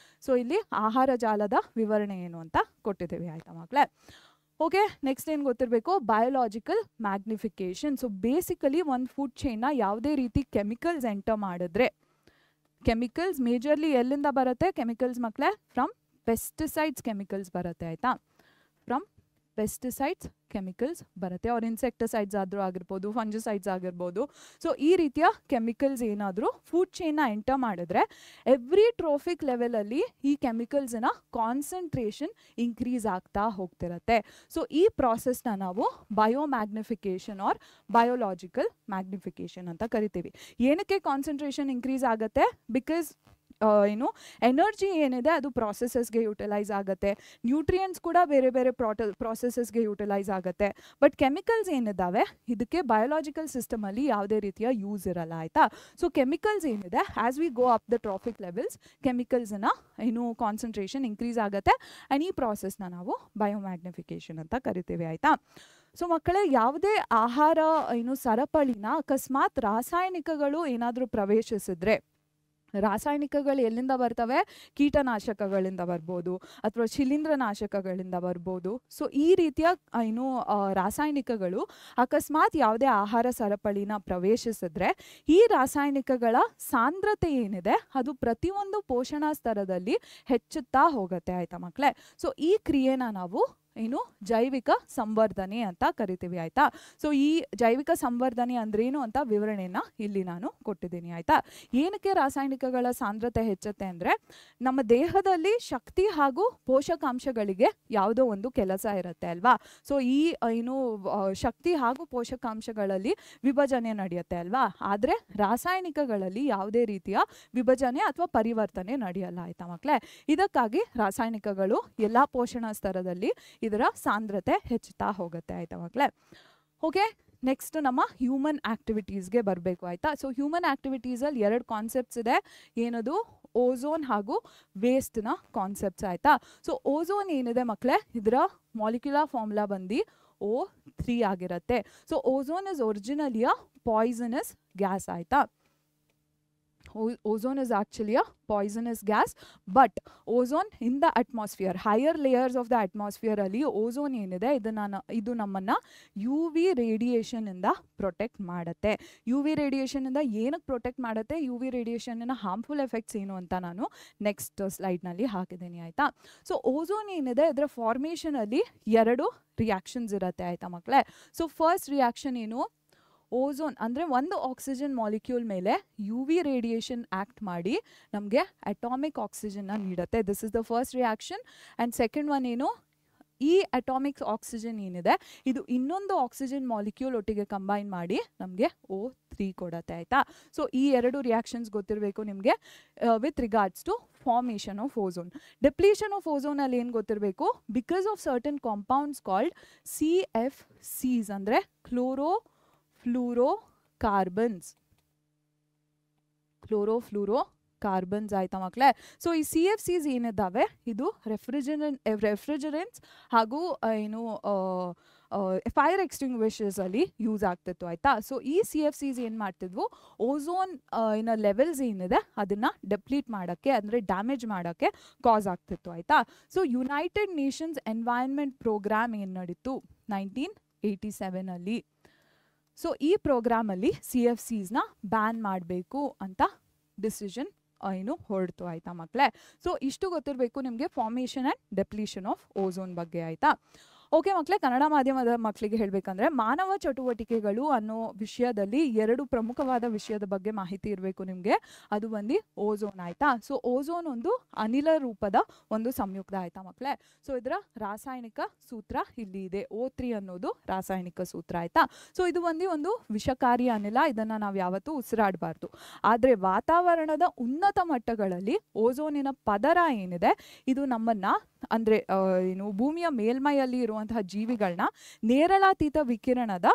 ಸೊ ಇಲ್ಲಿ ಆಹಾರ ಜಾಲದ ವಿವರಣೆ ಏನು ಅಂತ ಕೊಟ್ಟಿದ್ದೀವಿ ಆಯಿತಾ ಮಕ್ಕಳೇ. ಓಕೆ, ನೆಕ್ಸ್ಟ್ ಏನು ಗೊತ್ತಿರಬೇಕು, ಬಯೋಲಾಜಿಕಲ್ ಮ್ಯಾಗ್ನಿಫಿಕೇಶನ್. ಸೊ ಬೇಸಿಕಲಿ ಒಂದು ಫುಡ್ ಚೈನ್ನ ಯಾವುದೇ ರೀತಿ ಕೆಮಿಕಲ್ಸ್ ಎಂಟರ್ ಮಾಡಿದ್ರೆ, ಕೆಮಿಕಲ್ಸ್ ಮೇಜರ್ಲಿ ಎಲ್ಲಿಂದ ಬರುತ್ತೆ ಕೆಮಿಕಲ್ಸ್ ಮಕ್ಕಳೇ, ಫ್ರಮ್ ಪೆಸ್ಟಿಸೈಡ್ಸ್ ಕೆಮಿಕಲ್ಸ್ ಬರುತ್ತೆ ಆಯಿತಾ. ಫ್ರಮ್ ಪೆಸ್ಟಿಸೈಡ್ಸ್ ಕೆಮಿಕಲ್ಸ್ ಬರುತ್ತೆ. ಅವ್ರ ಇನ್ಸೆಕ್ಟಿಸೈಡ್ಸ್ ಆದರೂ ಆಗಿರ್ಬೋದು, ಫಂಜಿಸೈಡ್ಸ್ ಆಗಿರ್ಬೋದು. ಸೊ ಈ ರೀತಿಯ ಕೆಮಿಕಲ್ಸ್ ಏನಾದರೂ ಫುಡ್ ಚೈನ್ನ ಎಂಟರ್ ಮಾಡಿದ್ರೆ ಎವ್ರಿ ಟ್ರೋಫಿಕ್ ಲೆವೆಲಲ್ಲಿ ಈ ಕೆಮಿಕಲ್ಸ್ನ ಕಾನ್ಸಂಟ್ರೇಷನ್ ಇನ್ಕ್ರೀಸ್ ಆಗ್ತಾ ಹೋಗ್ತಿರತ್ತೆ. ಸೊ ಈ ಪ್ರಾಸೆಸ್ನ ನಾವು ಬಯೋಮ್ಯಾಗ್ನಿಫಿಕೇಶನ್ ಆರ್ ಬಯೋಲಾಜಿಕಲ್ ಮ್ಯಾಗ್ನಿಫಿಕೇಶನ್ ಅಂತ ಕರಿತೀವಿ. ಏನಕ್ಕೆ ಕಾನ್ಸಂಟ್ರೇಷನ್ ಇನ್ಕ್ರೀಸ್ ಆಗುತ್ತೆ, ಬಿಕಾಸ್ ಎನರ್ಜಿ ಏನಿದೆ ಅದು ಪ್ರಾಸೆಸಸ್ಗೆ ಯುಟಿಲೈಸ್ ಆಗುತ್ತೆ, ನ್ಯೂಟ್ರಿಯೆಂಟ್ಸ್ ಕೂಡ ಬೇರೆ ಬೇರೆ ಪ್ರಾಸೆಸಸ್ಗೆ ಯುಟಿಲೈಸ್ ಆಗುತ್ತೆ. ಬಟ್ ಕೆಮಿಕಲ್ಸ್ ಏನಿದ್ದಾವೆ ಇದಕ್ಕೆ ಬಯೋಲಾಜಿಕಲ್ ಸಿಸ್ಟಮಲ್ಲಿ ಯಾವುದೇ ರೀತಿಯ ಯೂಸ್ ಇರಲ್ಲ ಆಯಿತಾ. ಸೊ ಕೆಮಿಕಲ್ಸ್ ಏನಿದೆ as we go up the trophic levels ಕೆಮಿಕಲ್ಸ್ನ ಕಾನ್ಸಂಟ್ರೇಷನ್ ಇನ್ಕ್ರೀಸ್ ಆಗುತ್ತೆ ಆ್ಯಂಡ್ ಈ ಪ್ರಾಸೆಸ್ನ ನಾವು ಬಯೋಮ್ಯಾಗ್ನಿಫಿಕೇಶನ್ ಅಂತ ಕರಿತೀವಿ ಆಯಿತಾ. ಸೊ ಮಕ್ಕಳೇ, ಯಾವುದೇ ಆಹಾರ ಸರಪಳಿನ ಅಕಸ್ಮಾತ್ ರಾಸಾಯನಿಕಗಳು ಏನಾದರೂ ಪ್ರವೇಶಿಸಿದ್ರೆ, ರಾಸಾಯನಿಕಗಳು ಎಲ್ಲಿಂದ ಬರ್ತವೆ, ಕೀಟನಾಶಕಗಳಿಂದ ಬರ್ಬೋದು ಅಥವಾ ಶಿಲೀಂಧ್ರನಾಶಕಗಳಿಂದ ಬರ್ಬೋದು. ಸೊ ಈ ರೀತಿಯ ರಾಸಾಯನಿಕಗಳು ಅಕಸ್ಮಾತ್ ಯಾವುದೇ ಆಹಾರ ಸರಪಳಿನ ಪ್ರವೇಶಿಸಿದ್ರೆ ಈ ರಾಸಾಯನಿಕಗಳ ಸಾಂದ್ರತೆ ಏನಿದೆ ಅದು ಪ್ರತಿಯೊಂದು ಪೋಷಣಾ ಸ್ತರದಲ್ಲಿ ಹೆಚ್ಚುತ್ತಾ ಹೋಗುತ್ತೆ ಆಯಿತಾ ಮಕ್ಕಳೇ. ಸೊ ಈ ಕ್ರಿಯೆನ ನಾವು ಜೈವಿಕ ಸಂವರ್ಧನೆ ಅಂತ ಕರಿತೀವಿ ಆಯ್ತಾ. ಸೊ ಈ ಜೈವಿಕ ಸಂವರ್ಧನೆ ಅಂದ್ರೇನು ಅಂತ ವಿವರಣೆನ ಇಲ್ಲಿ ನಾನು ಕೊಟ್ಟಿದ್ದೀನಿ ಆಯ್ತಾ. ಏನಕ್ಕೆ ರಾಸಾಯನಿಕಗಳ ಸಾಂದ್ರತೆ ಹೆಚ್ಚುತ್ತೆ ಅಂದ್ರೆ, ನಮ್ಮ ದೇಹದಲ್ಲಿ ಶಕ್ತಿ ಹಾಗೂ ಪೋಷಕಾಂಶಗಳಿಗೆ ಯಾವುದೋ ಒಂದು ಕೆಲಸ ಇರುತ್ತೆ ಅಲ್ವಾ. ಸೊ ಈ ಶಕ್ತಿ ಹಾಗೂ ಪೋಷಕಾಂಶಗಳಲ್ಲಿ ವಿಭಜನೆ ನಡೆಯುತ್ತೆ ಅಲ್ವಾ. ಆದ್ರೆ ರಾಸಾಯನಿಕಗಳಲ್ಲಿ ಯಾವುದೇ ರೀತಿಯ ವಿಭಜನೆ ಅಥವಾ ಪರಿವರ್ತನೆ ನಡೆಯಲ್ಲ ಆಯ್ತಾ ಮಕ್ಕಳೇ. ಇದಕ್ಕಾಗಿ ರಾಸಾಯನಿಕಗಳು ಎಲ್ಲಾ ಪೋಷಣಾ ಸ್ತರದಲ್ಲಿ ಇದರ ಸಾಂದ್ರತೆ ಹೆಚ್ಚುತ್ತಾ ಹೋಗುತ್ತೆ ಆಯ್ತಾ ಮಕ್ಕಳೇ. ಓಕೆ, ನೆಕ್ಸ್ಟ್ ನಮ್ಮ ಹ್ಯೂಮನ್ ಆಕ್ಟಿವಿಟೀಸ್ಗೆ ಬರಬೇಕು ಆಯ್ತಾ. ಸೊ ಹ್ಯೂಮನ್ ಆಕ್ಟಿವಿಟೀಸಲ್ಲಿ 2 ಕಾನ್ಸೆಪ್ಟ್ಸ್ ಇದೆ. ಏನದು, ಓಝೋನ್ ಹಾಗೂ ವೇಸ್ಟ್ನ ಕಾನ್ಸೆಪ್ಟ್ಸ್ ಆಯ್ತಾ. ಸೊ ಓಝೋನ್ ಏನಿದೆ ಮಕ್ಕಳೇ, ಇದರ ಮಾಲಿಕ್ಯುಲರ್ ಫಾರ್ಮುಲಾ ಬಂದು O3 ಆಗಿರುತ್ತೆ. So ozone is originally a poisonous gas ಆಯ್ತಾ. Ozone is actually a poisonous gas, but ozone in the atmosphere, higher layers of the atmosphere ಅಲ್ಲಿ ಓಝೋನ್ ಏನಿದೆ ಇದು ನಮ್ಮನ್ನ UV ರೇಡಿಯೇಷನ್ ಇಂದ ಪ್ರೊಟೆಕ್ಟ್ ಮಾಡುತ್ತೆ. UV ರೇಡಿಯೇಷನ್ ಇಂದ ಏನಕ್ಕೆ ಪ್ರೊಟೆಕ್ಟ್ ಮಾಡುತ್ತೆ, UV ರೇಡಿಯೇಷನ್ ಹಾರ್ಮ್ಫುಲ್ ಎಫೆಕ್ಟ್ಸ್ ಏನು ಅಂತ ನಾನು ನೆಕ್ಸ್ಟ್ ಸ್ಲೈಡ್ ನಲ್ಲಿ ಹಾಕಿದ್ದೀನಿ ಆಯ್ತಾ. ಸೊ ಓಝೋನ್ ಏನಿದೆ ಇದರ ಫಾರ್ಮೇಷನ್ ಅಲ್ಲಿ 2 ರಿಯಾಕ್ಷನ್ಸ್ ಇರುತ್ತೆ ಆಯ್ತಾ ಮಕ್ಕಳೇ. ಸೊ ಫಸ್ಟ್ ರಿಯಾಕ್ಷನ್ ಏನು, ಓಝೋನ್ ಅಂದರೆ ಒಂದು ಆಕ್ಸಿಜನ್ ಮಾಲಿಕ್ಯೂಲ್ ಮೇಲೆ UV ರೇಡಿಯೇಷನ್ ಆ್ಯಕ್ಟ್ ಮಾಡಿ ನಮಗೆ ಅಟಾಮಿಕ್ ಆಕ್ಸಿಜನ್ನ ನೀಡುತ್ತೆ. This is the first reaction. And second one ಏನು, ಈ ಅಟಾಮಿಕ್ ಆಕ್ಸಿಜನ್ ಏನಿದೆ ಇದು ಇನ್ನೊಂದು ಆಕ್ಸಿಜನ್ ಮಾಲಿಕ್ಯೂಲ್ ಒಟ್ಟಿಗೆ ಕಂಬೈನ್ ಮಾಡಿ ನಮಗೆ O3 ಕೊಡುತ್ತೆ ಆಯಿತಾ. ಸೊ ಈ 2 ರಿಯಾಕ್ಷನ್ಸ್ ಗೊತ್ತಿರಬೇಕು ನಿಮಗೆ with regards to formation of ozone. Depletion of ozone ಅಲ್ಲಿ ಏನು ಗೊತ್ತಿರಬೇಕು, because of certain compounds called CFCs ಅಂದರೆ ಕ್ಲೋರೋಫ್ಲೂರೋಕಾರ್ಬನ್ಸ್ ಆಯ್ತಾ ಮಕ್ಕಳೇ. ಸೊ ಈ CFCs ಏನಿದ್ದಾವೆ ಇದು ರೆಫ್ರಿಜರೆಂಟ್ಸ್ ಹಾಗೂ ಫೈರ್ ಎಕ್ಸ್ಟಿಂಗ್ವಿಷರ್ಸ್ ಅಲ್ಲಿ ಯೂಸ್ ಆಗ್ತಿತ್ತು ಆಯ್ತಾ. ಸೊ ಈ CFCs ಏನು ಮಾಡ್ತಿದ್ವು, ಓಝೋನ್ ಲೆವೆಲ್ಸ್ ಏನಿದೆ ಅದನ್ನ ಡೆಪ್ಲೀಟ್ ಮಾಡೋಕ್ಕೆ ಅಂದರೆ ಡ್ಯಾಮೇಜ್ ಮಾಡೋಕ್ಕೆ ಕಾಸ್ ಆಗ್ತಿತ್ತು ಆಯ್ತಾ. So United Nations Environment Programme ಏನು ನಡೀತು 1987 ಅಲ್ಲಿ. ಸೊ ಈ ಪ್ರೋಗ್ರಾಮಲ್ಲಿ CFCsನ ಬ್ಯಾನ್ ಮಾಡಬೇಕು ಅಂತ ಡಿಸಿಷನ್ ಹೊರಡ್ತು ಆಯ್ತಾ ಮಕ್ಕಳೇ. ಸೊ ಇಷ್ಟು ಗೊತ್ತಿರಬೇಕು ನಿಮಗೆ ಫಾರ್ಮೇಷನ್ ಆ್ಯಂಡ್ ಡೆಪ್ಲೀಷನ್ ಆಫ್ ಓಝೋನ್ ಬಗ್ಗೆ ಆಯ್ತಾ. ಓಕೆ ಮಕ್ಕಳೇ, ಕನ್ನಡ ಮಾಧ್ಯಮದ ಮಕ್ಕಳಿಗೆ ಹೇಳಬೇಕಂದ್ರೆ ಮಾನವ ಚಟುವಟಿಕೆಗಳು ಅನ್ನೋ ವಿಷಯದಲ್ಲಿ 2 ಪ್ರಮುಖವಾದ ವಿಷಯದ ಬಗ್ಗೆ ಮಾಹಿತಿ ಇರಬೇಕು ನಿಮಗೆ. ಅದು ಬಂದು ಓಝೋನ್ ಆಯ್ತಾ. ಸೊ ಓಝೋನ್ ಒಂದು ಅನಿಲ ರೂಪದ ಒಂದು ಸಂಯುಕ್ತ ಆಯ್ತಾ ಮಕ್ಕಳೇ. ಸೊ ಇದರ ರಾಸಾಯನಿಕ ಸೂತ್ರ ಇಲ್ಲಿ ಇದೆ, O3 ಅನ್ನೋದು ರಾಸಾಯನಿಕ ಸೂತ್ರ ಆಯ್ತಾ. ಸೊ ಇದು ಒಂದು ವಿಷಕಾರಿ ಅನಿಲ, ಇದನ್ನ ನಾವು ಯಾವತ್ತೂ ಉಸಿರಾಡಬಾರ್ದು. ಆದರೆ ವಾತಾವರಣದ ಉನ್ನತ ಮಟ್ಟಗಳಲ್ಲಿ ಓಝೋನಿನ ಪದರ ಏನಿದೆ ಇದು ನಮ್ಮನ್ನ ಅಂದ್ರೆ ಏನು ಭೂಮಿಯ ಮೇಲ್ಮೈಯಲ್ಲಿ ಇರುವಂತಹ ಜೀವಿಗಳನ್ನ ನೇರಳಾತೀತ ವಿಕಿರಣದ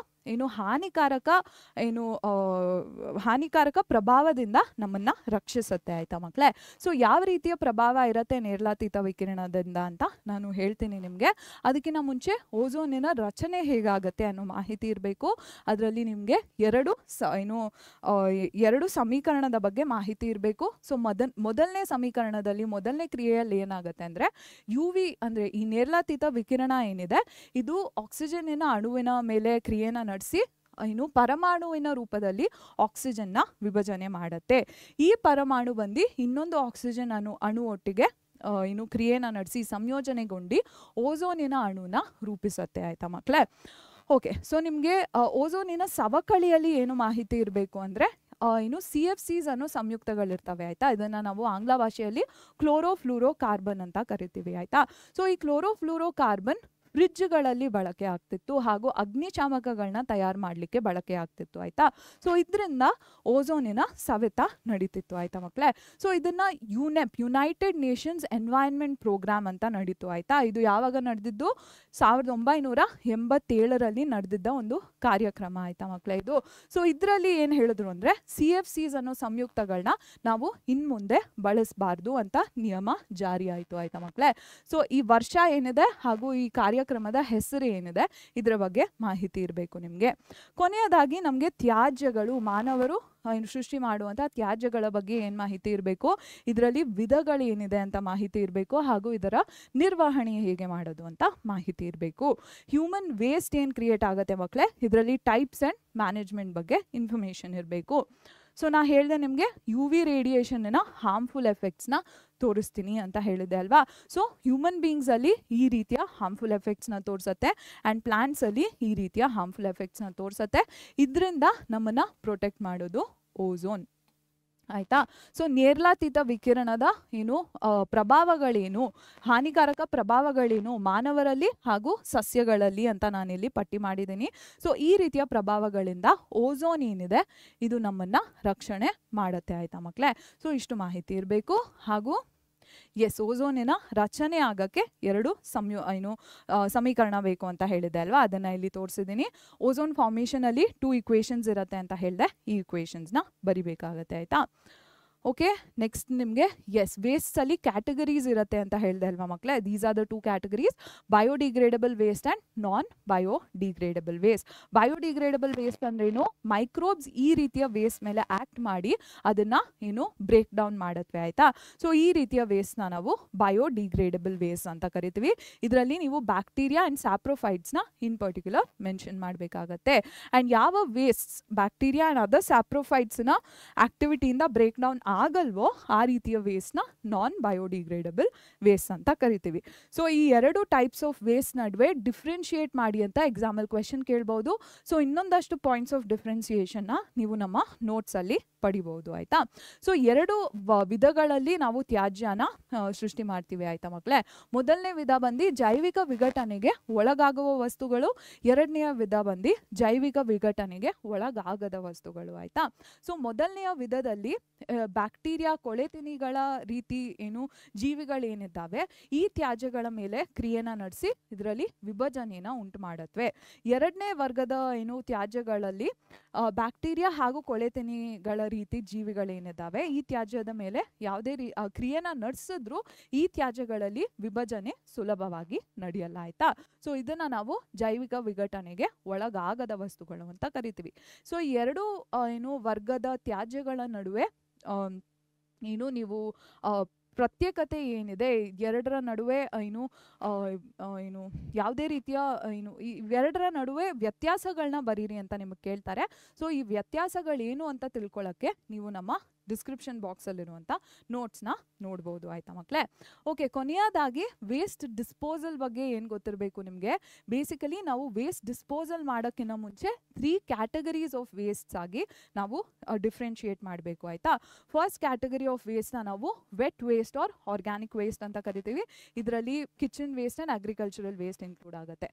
ಹಾನಿಕಾರಕ ಪ್ರಭಾವದಿಂದ ನಮ್ಮನ್ನ ರಕ್ಷಿಸುತ್ತೆ ಆಯ್ತಾ ಮಕ್ಕಳೇ. ಸೊ ಯಾವ ರೀತಿಯ ಪ್ರಭಾವ ಇರುತ್ತೆ ನೇರಳಾತೀತ ವಿಕಿರಣದಿಂದ ಅಂತ ನಾನು ಹೇಳ್ತೀನಿ ನಿಮಗೆ. ಅದಕ್ಕಿಂತ ಮುಂಚೆ ಓಝೋನಿನ ರಚನೆ ಹೇಗಾಗತ್ತೆ ಅನ್ನೋ ಮಾಹಿತಿ ಇರಬೇಕು. ಅದರಲ್ಲಿ ನಿಮಗೆ ಎರಡು ಸಮೀಕರಣದ ಬಗ್ಗೆ ಮಾಹಿತಿ ಇರಬೇಕು. ಸೊ ಮೊದಲನೇ ಸಮೀಕರಣದಲ್ಲಿ ಮೊದಲನೇ ಕ್ರಿಯೆಯಲ್ಲಿ ಏನಾಗುತ್ತೆ ಅಂದ್ರೆ UV ಅಂದ್ರೆ ಈ ನೇರಳಾತೀತ ವಿಕಿರಣ ಏನಿದೆ ಇದು ಆಕ್ಸಿಜನ್ನಿನ ಅಣುವಿನ ಮೇಲೆ ಕ್ರಿಯೆನ ನಡೆಸಿ ಪರಮಾಣುವಿನ ರೂಪದಲ್ಲಿ ಆಕ್ಸಿಜನ್ನ ವಿಭಜನೆ ಮಾಡುತ್ತೆ. ಈ ಪರಮಾಣು ಬಂದು ಇನ್ನೊಂದು ಆಕ್ಸಿಜನ್ ಅಣು ಒಟ್ಟಿಗೆ ಕ್ರಿಯೆನ ನಡೆಸಿ ಸಂಯೋಜನೆಗೊಂಡು ಓಝೋನಿನ ಅಣುನ ರೂಪಿಸುತ್ತೆ ಆಯ್ತಾ ಮಕ್ಕಳೇ. ಓಕೆ, ಸೊ ನಿಮಗೆ ಓಝೋನಿನ ಸವಕಳಿಯಲ್ಲಿ ಏನು ಮಾಹಿತಿ ಇರಬೇಕು ಅಂದರೆ CFCs ಅನ್ನೋ ಸಂಯುಕ್ತಗಳಿರ್ತವೆ ಆಯ್ತಾ. ಇದನ್ನು ನಾವು ಆಂಗ್ಲ ಭಾಷೆಯಲ್ಲಿ ಕ್ಲೋರೋಫ್ಲೂರೋ ಕಾರ್ಬನ್ ಅಂತ ಕರಿತೀವಿ ಆಯ್ತಾ. ಸೊ ಈ ಕ್ಲೋರೋಫ್ಲೂರೋ ಕಾರ್ಬನ್ ಫ್ರಿಡ್ಜ್ಗಳಲ್ಲಿ ಬಳಕೆ ಆಗ್ತಿತ್ತು ಹಾಗೂ ಅಗ್ನಿಶಾಮಕಗಳನ್ನ ತಯಾರು ಮಾಡಲಿಕ್ಕೆ ಬಳಕೆ ಆಗ್ತಿತ್ತು ಆಯ್ತಾ. ಸೊ ಇದರಿಂದ ಓಝೋನಿನ ಸವೆತ ನಡೀತಿತ್ತು ಆಯ್ತಾ ಮಕ್ಕಳೇ. ಸೊ ಇದನ್ನ ಯುನೈಟೆಡ್ ನೇಷನ್ಸ್ ಎನ್ವೈರನ್ಮೆಂಟ್ ಪ್ರೋಗ್ರಾಮ್ ಅಂತ ನಡೀತು ಆಯ್ತಾ. ಇದು ಯಾವಾಗ ನಡೆದಿದ್ದು 1987ರಲ್ಲಿ ನಡೆದಿದ್ದ ಒಂದು ಕಾರ್ಯಕ್ರಮ ಆಯ್ತಾ ಮಕ್ಕಳೇ ಇದು. ಸೊ ಇದರಲ್ಲಿ ಏನು ಹೇಳಿದ್ರು ಅಂದ್ರೆ CFCs ಅನ್ನೋ ಸಂಯುಕ್ತಗಳನ್ನ ನಾವು ಇನ್ಮುಂದೆ ಬಳಸಬಾರ್ದು ಅಂತ ನಿಯಮ ಜಾರಿ ಆಯ್ತು ಆಯ್ತಾ ಮಕ್ಕಳೇ. ಸೊ ಈ ವರ್ಷ ಏನಿದೆ ಹಾಗೂ ಈ ಕಾರ್ಯಕ್ರಮದ ಹೆಸರು ಏನಿದೆ ಇದರ ಬಗ್ಗೆ ಮಾಹಿತಿ ಇರಬೇಕು ನಿಮಗೆ. ಕೊನೆಯದಾಗಿ ನಮಗೆ ತ್ಯಾಜ್ಯಗಳು, ಮಾನವರು ಸೃಷ್ಟಿ ಮಾಡುವಂಥ ತ್ಯಾಜ್ಯಗಳ ಬಗ್ಗೆ ಏನು ಮಾಹಿತಿ ಇರಬೇಕು, ಇದರಲ್ಲಿ ವಿಧಗಳು ಏನಿದೆ ಅಂತ ಮಾಹಿತಿ ಇರಬೇಕು ಹಾಗೂ ಇದರ ನಿರ್ವಹಣೆ ಹೇಗೆ ಮಾಡೋದು ಅಂತ ಮಾಹಿತಿ ಇರಬೇಕು. ಹ್ಯೂಮನ್ ವೇಸ್ಟ್ ಏನು ಕ್ರಿಯೇಟ್ ಆಗುತ್ತೆ ಮಕ್ಕಳೇ, ಇದರಲ್ಲಿ ಟೈಪ್ಸ್ ಆ್ಯಂಡ್ ಮ್ಯಾನೇಜ್ಮೆಂಟ್ ಬಗ್ಗೆ ಇನ್ಫಾರ್ಮೇಷನ್ ಇರಬೇಕು. ಸೊ ನಾ ಹೇಳಿದೆ ನಿಮಗೆ UV ರೇಡಿಯೇಷನ್ನ ಹಾರ್ಮ್ಫುಲ್ ಎಫೆಕ್ಟ್ಸ್ನ ತೋರಿಸ್ತೀನಿ ಅಂತ ಹೇಳಿದೆ ಅಲ್ವಾ. ಸೊ ಹ್ಯೂಮನ್ ಬೀಯಿಂಗ್ಸಲ್ಲಿ ಈ ರೀತಿಯ ಹಾರ್ಮ್ಫುಲ್ ಎಫೆಕ್ಟ್ಸ್ನ ತೋರಿಸುತ್ತೆ ಆ್ಯಂಡ್ ಪ್ಲಾಂಟ್ಸಲ್ಲಿ ಈ ರೀತಿಯ ಹಾರ್ಮ್ಫುಲ್ ಎಫೆಕ್ಟ್ಸ್ನ ತೋರಿಸುತ್ತೆ. ಇದರಿಂದ ನಮ್ಮನ್ನು ಪ್ರೊಟೆಕ್ಟ್ ಮಾಡೋದು ಓಝೋನ್ ಆಯ್ತಾ. ಸೊ ನೇರಳಾತೀತ ವಿಕಿರಣದ ಪ್ರಭಾವಗಳೇನು, ಹಾನಿಕಾರಕ ಪ್ರಭಾವಗಳೇನು ಮಾನವರಲ್ಲಿ ಹಾಗೂ ಸಸ್ಯಗಳಲ್ಲಿ ಅಂತ ನಾನಿಲ್ಲಿ ಪಟ್ಟಿ ಮಾಡಿದ್ದೀನಿ. ಸೊ ಈ ರೀತಿಯ ಪ್ರಭಾವಗಳಿಂದ ಓಝೋನ್ ಏನಿದೆ ಇದು ನಮ್ಮನ್ನ ರಕ್ಷಣೆ ಮಾಡುತ್ತೆ ಆಯ್ತಾ ಮಕ್ಕಳೇ. ಸೊ ಇಷ್ಟು ಮಾಹಿತಿ ಇರಬೇಕು. ಹಾಗೂ ಓಝೋನಿನ ರಚನೆ ಆಗಕ್ಕೆ 2 ಸಮೀಕರಣ ಬೇಕು ಅಂತ ಹೇಳಿದೆ ಅಲ್ವಾ, ಅದನ್ನ ಇಲ್ಲಿ ತೋರಿಸಿದ್ದೀನಿ. ಓಝೋನ್ ಫಾರ್ಮೇಷನ್ ಅಲ್ಲಿ 2 ಇಕ್ವೇಷನ್ಸ್ ಇರುತ್ತೆ ಅಂತ ಹೇಳಿದೆ, ಈ ಇಕ್ವೇಷನ್ಸ್ನ ಬರಿಬೇಕಾಗತ್ತೆ ಆಯ್ತಾ. ಓಕೆ, ನೆಕ್ಸ್ಟ್ ನಿಮಗೆ ವೇಸ್ಟ್ ಅಲ್ಲಿ ಕ್ಯಾಟಗರೀಸ್ ಇರುತ್ತೆ ಅಂತ ಹೇಳಿದೆ ಅಲ್ವಾ ಮಕ್ಕಳೇ. These are the 2 categories, biodegradable waste and non biodegradable waste. Biodegradable waste ಅಂದ್ರೇನು, ಮೈಕ್ರೋಬ್ಸ್ ಈ ರೀತಿಯ ವೇಸ್ಟ್ ಮೇಲೆ ಆಕ್ಟ್ ಮಾಡಿ ಅದನ್ನ ಬ್ರೇಕ್ ಡೌನ್ ಮಾಡತ್ವೆ ಆಯ್ತಾ. ಸೊ ಈ ರೀತಿಯ ವೇಸ್ಟ್ನ ನಾವು ಬಯೋಡಿಗ್ರೇಡಬಲ್ ವೇಸ್ಟ್ ಅಂತ ಕರಿತೀವಿ. ಇದರಲ್ಲಿ ನೀವು ಬ್ಯಾಕ್ಟೀರಿಯಾ ಆ್ಯಂಡ್ ಸ್ಯಾಪ್ರೋಫೈಟ್ಸ್ನ ಇನ್ ಪರ್ಟಿಕ್ಯುಲರ್ ಮೆನ್ಷನ್ ಮಾಡಬೇಕಾಗತ್ತೆ. ಆ್ಯಂಡ್ ಯಾವ ವೇಸ್ಟ್ ಬ್ಯಾಕ್ಟೀರಿಯಾ ಆ್ಯಂಡ್ ಅದರ್ ಸ್ಯಾಪ್ರೋಫೈಟ್ಸ್ನ ಆಕ್ಟಿವಿಟಿಯಿಂದ ಬ್ರೇಕ್ ಡೌನ್ ಆಗಲ್ವೋ ಆ ರೀತಿಯ ವೇಸ್ಟ್ನ ನಾನ್ ಬಯೋಡಿಗ್ರೇಡಬಲ್ ವೇಸ್ಟ್ ಅಂತ ಕರಿತೀವಿ. ಸೊ ಈ 2 ಟೈಪ್ಸ್ ಆಫ್ ವೇಸ್ಟ್ ನಡುವೆ ಡಿಫ್ರೆನ್ಶಿಯೇಟ್ ಮಾಡಿ ಅಂತ ಎಕ್ಸಾಮಲ್ ಕ್ವೆಶನ್ ಕೇಳ್ಬೋದು. ಸೊ ಇನ್ನೊಂದಷ್ಟು ಪಾಯಿಂಟ್ಸ್ ಆಫ್ ಡಿಫ್ರೆನ್ಸಿಯೇಷನ್ನ ನೀವು ನಮ್ಮ ನೋಟ್ಸಲ್ಲಿ ಪಡಿಬಹುದು ಆಯ್ತಾ. ಸೊ 2 ವಿಧಗಳಲ್ಲಿ ನಾವು ತ್ಯಾಜ್ಯನ ಸೃಷ್ಟಿ ಮಾಡ್ತೀವಿ ಆಯ್ತಾ ಮಕ್ಕಳೇ. ಮೊದಲನೇ ವಿಧ ಬಂದು ಜೈವಿಕ ವಿಘಟನೆಗೆ ಒಳಗಾಗುವ ವಸ್ತುಗಳು, ಎರಡನೆಯ ವಿಧ ಬಂದು ಜೈವಿಕ ವಿಘಟನೆಗೆ ಒಳಗಾಗದ ವಸ್ತುಗಳು ಆಯ್ತಾ. ಸೊ ಮೊದಲನೆಯ ವಿಧದಲ್ಲಿ ಬ್ಯಾಕ್ಟೀರಿಯಾ, ಕೊಳೆತಿನಿಗಳ ರೀತಿ ಜೀವಿಗಳೇನಿದ್ದಾವೆ ಈ ತ್ಯಾಜ್ಯಗಳ ಮೇಲೆ ಕ್ರಿಯೆನ ನಡೆಸಿ ಇದರಲ್ಲಿ ವಿಭಜನೆನ ಉಂಟು ಮಾಡತ್ವೆ. ಎರಡನೇ ವರ್ಗದ ತ್ಯಾಜ್ಯಗಳಲ್ಲಿ ಬ್ಯಾಕ್ಟೀರಿಯಾ ಹಾಗೂ ಕೊಳೆತಿನಿಗಳ ರೀತಿ ಜೀವಿಗಳೇನಿದ್ದಾವೆ ಈ ತ್ಯಾಜ್ಯದ ಮೇಲೆ ಯಾವುದೇ ಕ್ರಿಯೆನ ನಡೆಸಿದ್ರು ಈ ತ್ಯಾಜ್ಯಗಳಲ್ಲಿ ವಿಭಜನೆ ಸುಲಭವಾಗಿ ನಡೆಯಲ್ಲ ಆಯ್ತಾ. ಸೊ ಇದನ್ನ ನಾವು ಜೈವಿಕ ವಿಘಟನೆಗೆ ಒಳಗಾಗದ ವಸ್ತುಗಳು ಅಂತ ಕರಿತೀವಿ. ಸೊ ಈ 2 ವರ್ಗದ ತ್ಯಾಜ್ಯಗಳ ನಡುವೆ ನೀವು ಪ್ರತ್ಯೇಕತೆ ಏನಿದೆ, 2ರ ನಡುವೆ ಯಾವುದೇ ರೀತಿಯ ಇವೆರಡರ ನಡುವೆ ವ್ಯತ್ಯಾಸಗಳನ್ನ ಬರೀರಿ ಅಂತ ನಿಮಗೆ ಕೇಳ್ತಾರೆ. ಸೊ ಈ ವ್ಯತ್ಯಾಸಗಳೇನು ಅಂತ ತಿಳ್ಕೊಳ್ಳೋಕ್ಕೆ ನೀವು ನಮ್ಮ ಡಿಸ್ಕ್ರಿಪ್ಷನ್ ಬಾಕ್ಸಲ್ಲಿರುವಂಥ ನೋಟ್ಸ್ನ ನೋಡ್ಬೋದು ಆಯಿತಾ ಮಕ್ಕಳೇ. ಓಕೆ, ಕೊನೆಯದಾಗಿ ವೇಸ್ಟ್ ಡಿಸ್ಪೋಸಲ್ ಬಗ್ಗೆ ಏನು ಗೊತ್ತಿರಬೇಕು ನಿಮಗೆ. ಬೇಸಿಕಲಿ ನಾವು ವೇಸ್ಟ್ ಡಿಸ್ಪೋಸಲ್ ಮಾಡೋಕ್ಕಿಂತ ಮುಂಚೆ 3 ಕ್ಯಾಟಗರೀಸ್ ಆಫ್ ವೇಸ್ಟ್ಸ್ ಆಗಿ ನಾವು ಡಿಫ್ರೆನ್ಶಿಯೇಟ್ ಮಾಡಬೇಕು ಆಯಿತಾ. ಫಸ್ಟ್ ಕ್ಯಾಟಗರಿ ಆಫ್ ವೇಸ್ಟ್ನ ನಾವು wet waste or organic waste ಅಂತ ಕರಿತೀವಿ. ಇದರಲ್ಲಿ kitchen waste and agricultural waste include ಆಗುತ್ತೆ.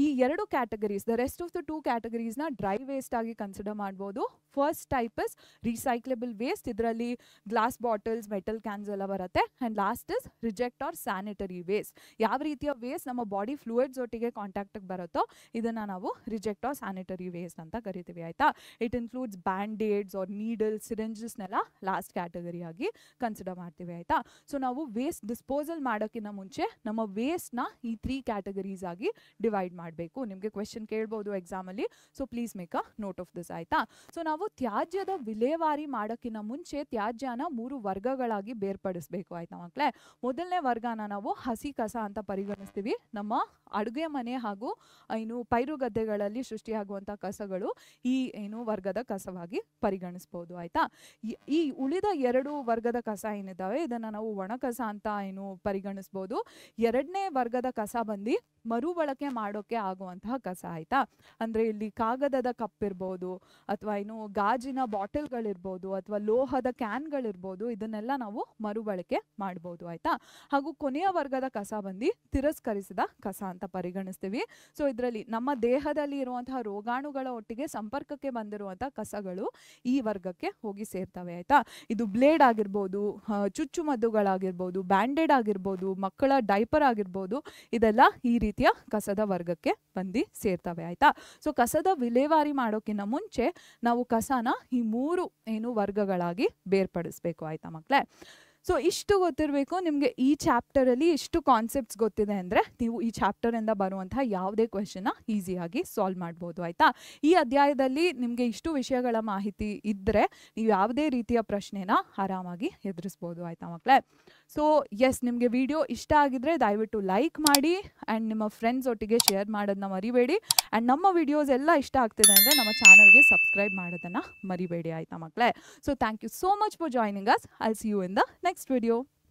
ಈ 2 categories, the rest of the 2 ಕ್ಯಾಟಗರೀಸ್ನ ಡ್ರೈ ವೇಸ್ಟ್ ಆಗಿ ಕನ್ಸಿಡರ್ ಮಾಡ್ಬೋದು. First type is recyclable waste. ಇದರಲ್ಲಿ ಗ್ಲಾಸ್ ಬಾಟಲ್ಸ್, ಮೆಟಲ್ ಕ್ಯಾನ್ಸ್ ಎಲ್ಲ ಬರುತ್ತೆ. And last is reject or sanitary waste. ಯಾವ ರೀತಿಯ ವೇಸ್ಟ್ ನಮ್ಮ ಬಾಡಿ ಫ್ಲೂಯಿಡ್ಸ್ ಒಟ್ಟಿಗೆ ಕಾಂಟ್ಯಾಕ್ಟಿಗೆ ಬರುತ್ತೋ ಇದನ್ನು ನಾವು ರಿಜೆಕ್ಟ್ ಆರ್ ಸ್ಯಾನಿಟರಿ ವೇಸ್ಟ್ ಅಂತ ಕರಿತೀವಿ ಆಯಿತಾ. It includes bandaids or needles, ಸಿರಿಂಜಸ್ನೆಲ್ಲ ಲಾಸ್ಟ್ ಕ್ಯಾಟಗರಿ ಆಗಿ ಕನ್ಸಿಡರ್ ಮಾಡ್ತೀವಿ ಆಯಿತಾ. ಸೊ ನಾವು ವೇಸ್ಟ್ ಡಿಸ್ಪೋಸಲ್ ಮಾಡೋಕ್ಕಿಂತ ಮುಂಚೆ ನಮ್ಮ ವೇಸ್ಟ್ನ ಈ 3 ಕ್ಯಾಟಗರೀಸ್ ಆಗಿ ಡಿವೈಡ್ ಮಾಡಬೇಕು. ನಿಮಗೆ ಕ್ವೆಶನ್ ಕೇಳ್ಬೋದು ಎಕ್ಸಾಮಲ್ಲಿ, so please make a note of this ಆಯಿತಾ. ಸೊ ನಾವು ತ್ಯಾಜ್ಯದ ವಿಲೇವಾರಿ ಮಾಡೋಕ್ಕಿಂತ ಮುಂಚೆ ತ್ಯಾಜ್ಯನ 3 ವರ್ಗಗಳಾಗಿ ಬೇರ್ಪಡಿಸಬೇಕು ಆಯಿತಾ ಮಕ್ಕಳೇ. ಮೊದಲನೇ ವರ್ಗನ ನಾವು ಹಸಿ ಕಸ ಅಂತ ಪರಿಗಣಿಸ್ತೀವಿ. ನಮ್ಮ ಅಡುಗೆ ಮನೆ ಹಾಗೂ ಪೈರು ಗದ್ದೆಗಳಲ್ಲಿ ಸೃಷ್ಟಿಯಾಗುವಂಥ ಕಸಗಳು ಈ ವರ್ಗದ ಕಸವಾಗಿ ಪರಿಗಣಿಸ್ಬೋದು ಆಯಿತಾ. ಈ ಉಳಿದ 2 ವರ್ಗದ ಕಸ ಏನಿದ್ದಾವೆ ಇದನ್ನು ನಾವು ಒಣ ಕಸ ಅಂತ ಪರಿಗಣಿಸ್ಬೋದು. 2ನೇ ವರ್ಗದ ಕಸ ಬಂದು ಮರುಬಳಕೆ ಮಾಡೋಕ್ಕೆ ಆಗುವಂತಹ ಕಸ ಆಯಿತಾ. ಅಂದರೆ ಇಲ್ಲಿ ಕಾಗದದ ಕಪ್ ಇರ್ಬೋದು, ಅಥವಾ ಗಾಜಿನ ಬಾಟಲ್ಗಳಿರ್ಬೋದು, ಅಥವಾ ಲೋಹದ ಕ್ಯಾನ್ಗಳಿರ್ಬೋದು, ಇದನ್ನೆಲ್ಲ ನಾವು ಮರುಬಳಕೆ ಮಾಡ್ಬೋದು ಆಯಿತಾ. ಹಾಗೂ ಕೊನೆಯ ವರ್ಗದ ಕಸ ಬಂದು ತಿರಸ್ಕರಿಸಿದ ಕಸ ಅಂತ ಪರಿಗಣಿಸ್ತೀವಿ. ಸೊ ಇದರಲ್ಲಿ ನಮ್ಮ ದೇಹದಲ್ಲಿ ಇರುವಂತಹ ರೋಗಾಣುಗಳ ಒಟ್ಟಿಗೆ ಸಂಪರ್ಕಕ್ಕೆ ಬಂದಿರುವಂಥ ಕಸಗಳು ಈ ವರ್ಗಕ್ಕೆ ಹೋಗಿ ಸೇರ್ತವೆ ಆಯಿತಾ. ಇದು ಬ್ಲೇಡ್ ಆಗಿರ್ಬೋದು, ಚುಚ್ಚುಮದ್ದುಗಳಾಗಿರ್ಬೋದು, ಬ್ಯಾಂಡೇಡ್ ಆಗಿರ್ಬೋದು, ಮಕ್ಕಳ ಡೈಪರ್ ಆಗಿರ್ಬೋದು, ಇದೆಲ್ಲ ಈ ರೀತಿಯ ಕಸದ ವರ್ಗಕ್ಕೆ ಬಂದು ಸೇರ್ತವೆ ಆಯಿತಾ. ಸೊ ಕಸದ ವಿಲೇವಾರಿ ಮಾಡೋಕ್ಕಿಂತ ಮುಂಚೆ ನಾವು ಕಸನ ಈ 3 ವರ್ಗಗಳಾಗಿ ಬೇರ್ಪಡಿಸ್ಬೇಕು ಆಯಿತಾ ಮಕ್ಕಳೇ. ಸೊ ಇಷ್ಟು ಗೊತ್ತಿರಬೇಕು ನಿಮಗೆ. ಈ ಚಾಪ್ಟರಲ್ಲಿ ಇಷ್ಟು ಕಾನ್ಸೆಪ್ಟ್ಸ್ ಗೊತ್ತಿದೆ ಅಂದರೆ ನೀವು ಈ ಚಾಪ್ಟರಿಂದ ಬರುವಂತಹ ಯಾವುದೇ ಕ್ವೆಶನ್ನ ಈಸಿಯಾಗಿ ಸಾಲ್ವ್ ಮಾಡ್ಬೋದು ಆಯಿತಾ. ಈ ಅಧ್ಯಾಯದಲ್ಲಿ ನಿಮಗೆ ಇಷ್ಟು ವಿಷಯಗಳ ಮಾಹಿತಿ ಇದ್ದರೆ ನೀವು ಯಾವುದೇ ರೀತಿಯ ಪ್ರಶ್ನೆನ ಆರಾಮಾಗಿ ಎದುರಿಸ್ಬೋದು ಆಯಿತಾ ಮಕ್ಕಳೇ. ಸೊ ಎಸ್, ನಿಮಗೆ ವಿಡಿಯೋ ಇಷ್ಟ ಆಗಿದ್ರೆ ದಯವಿಟ್ಟು ಲೈಕ್ ಮಾಡಿ ಆ್ಯಂಡ್ ನಿಮ್ಮ ಫ್ರೆಂಡ್ಸ್ ಒಟ್ಟಿಗೆ ಶೇರ್ ಮಾಡೋದನ್ನ ಮರಿಬೇಡಿ. ಆ್ಯಂಡ್ ನಮ್ಮ ವಿಡಿಯೋಸ್ ಎಲ್ಲ ಇಷ್ಟ ಆಗ್ತಿದೆ ಅಂದರೆ ನಮ್ಮ ಚಾನಲ್ಗೆ ಸಬ್ಸ್ಕ್ರೈಬ್ ಮಾಡೋದನ್ನು ಮರಿಬೇಡಿ ಆಯಿತಾ ಮಕ್ಕಳೇ. So thank you so much for joining us. I see you in the next video.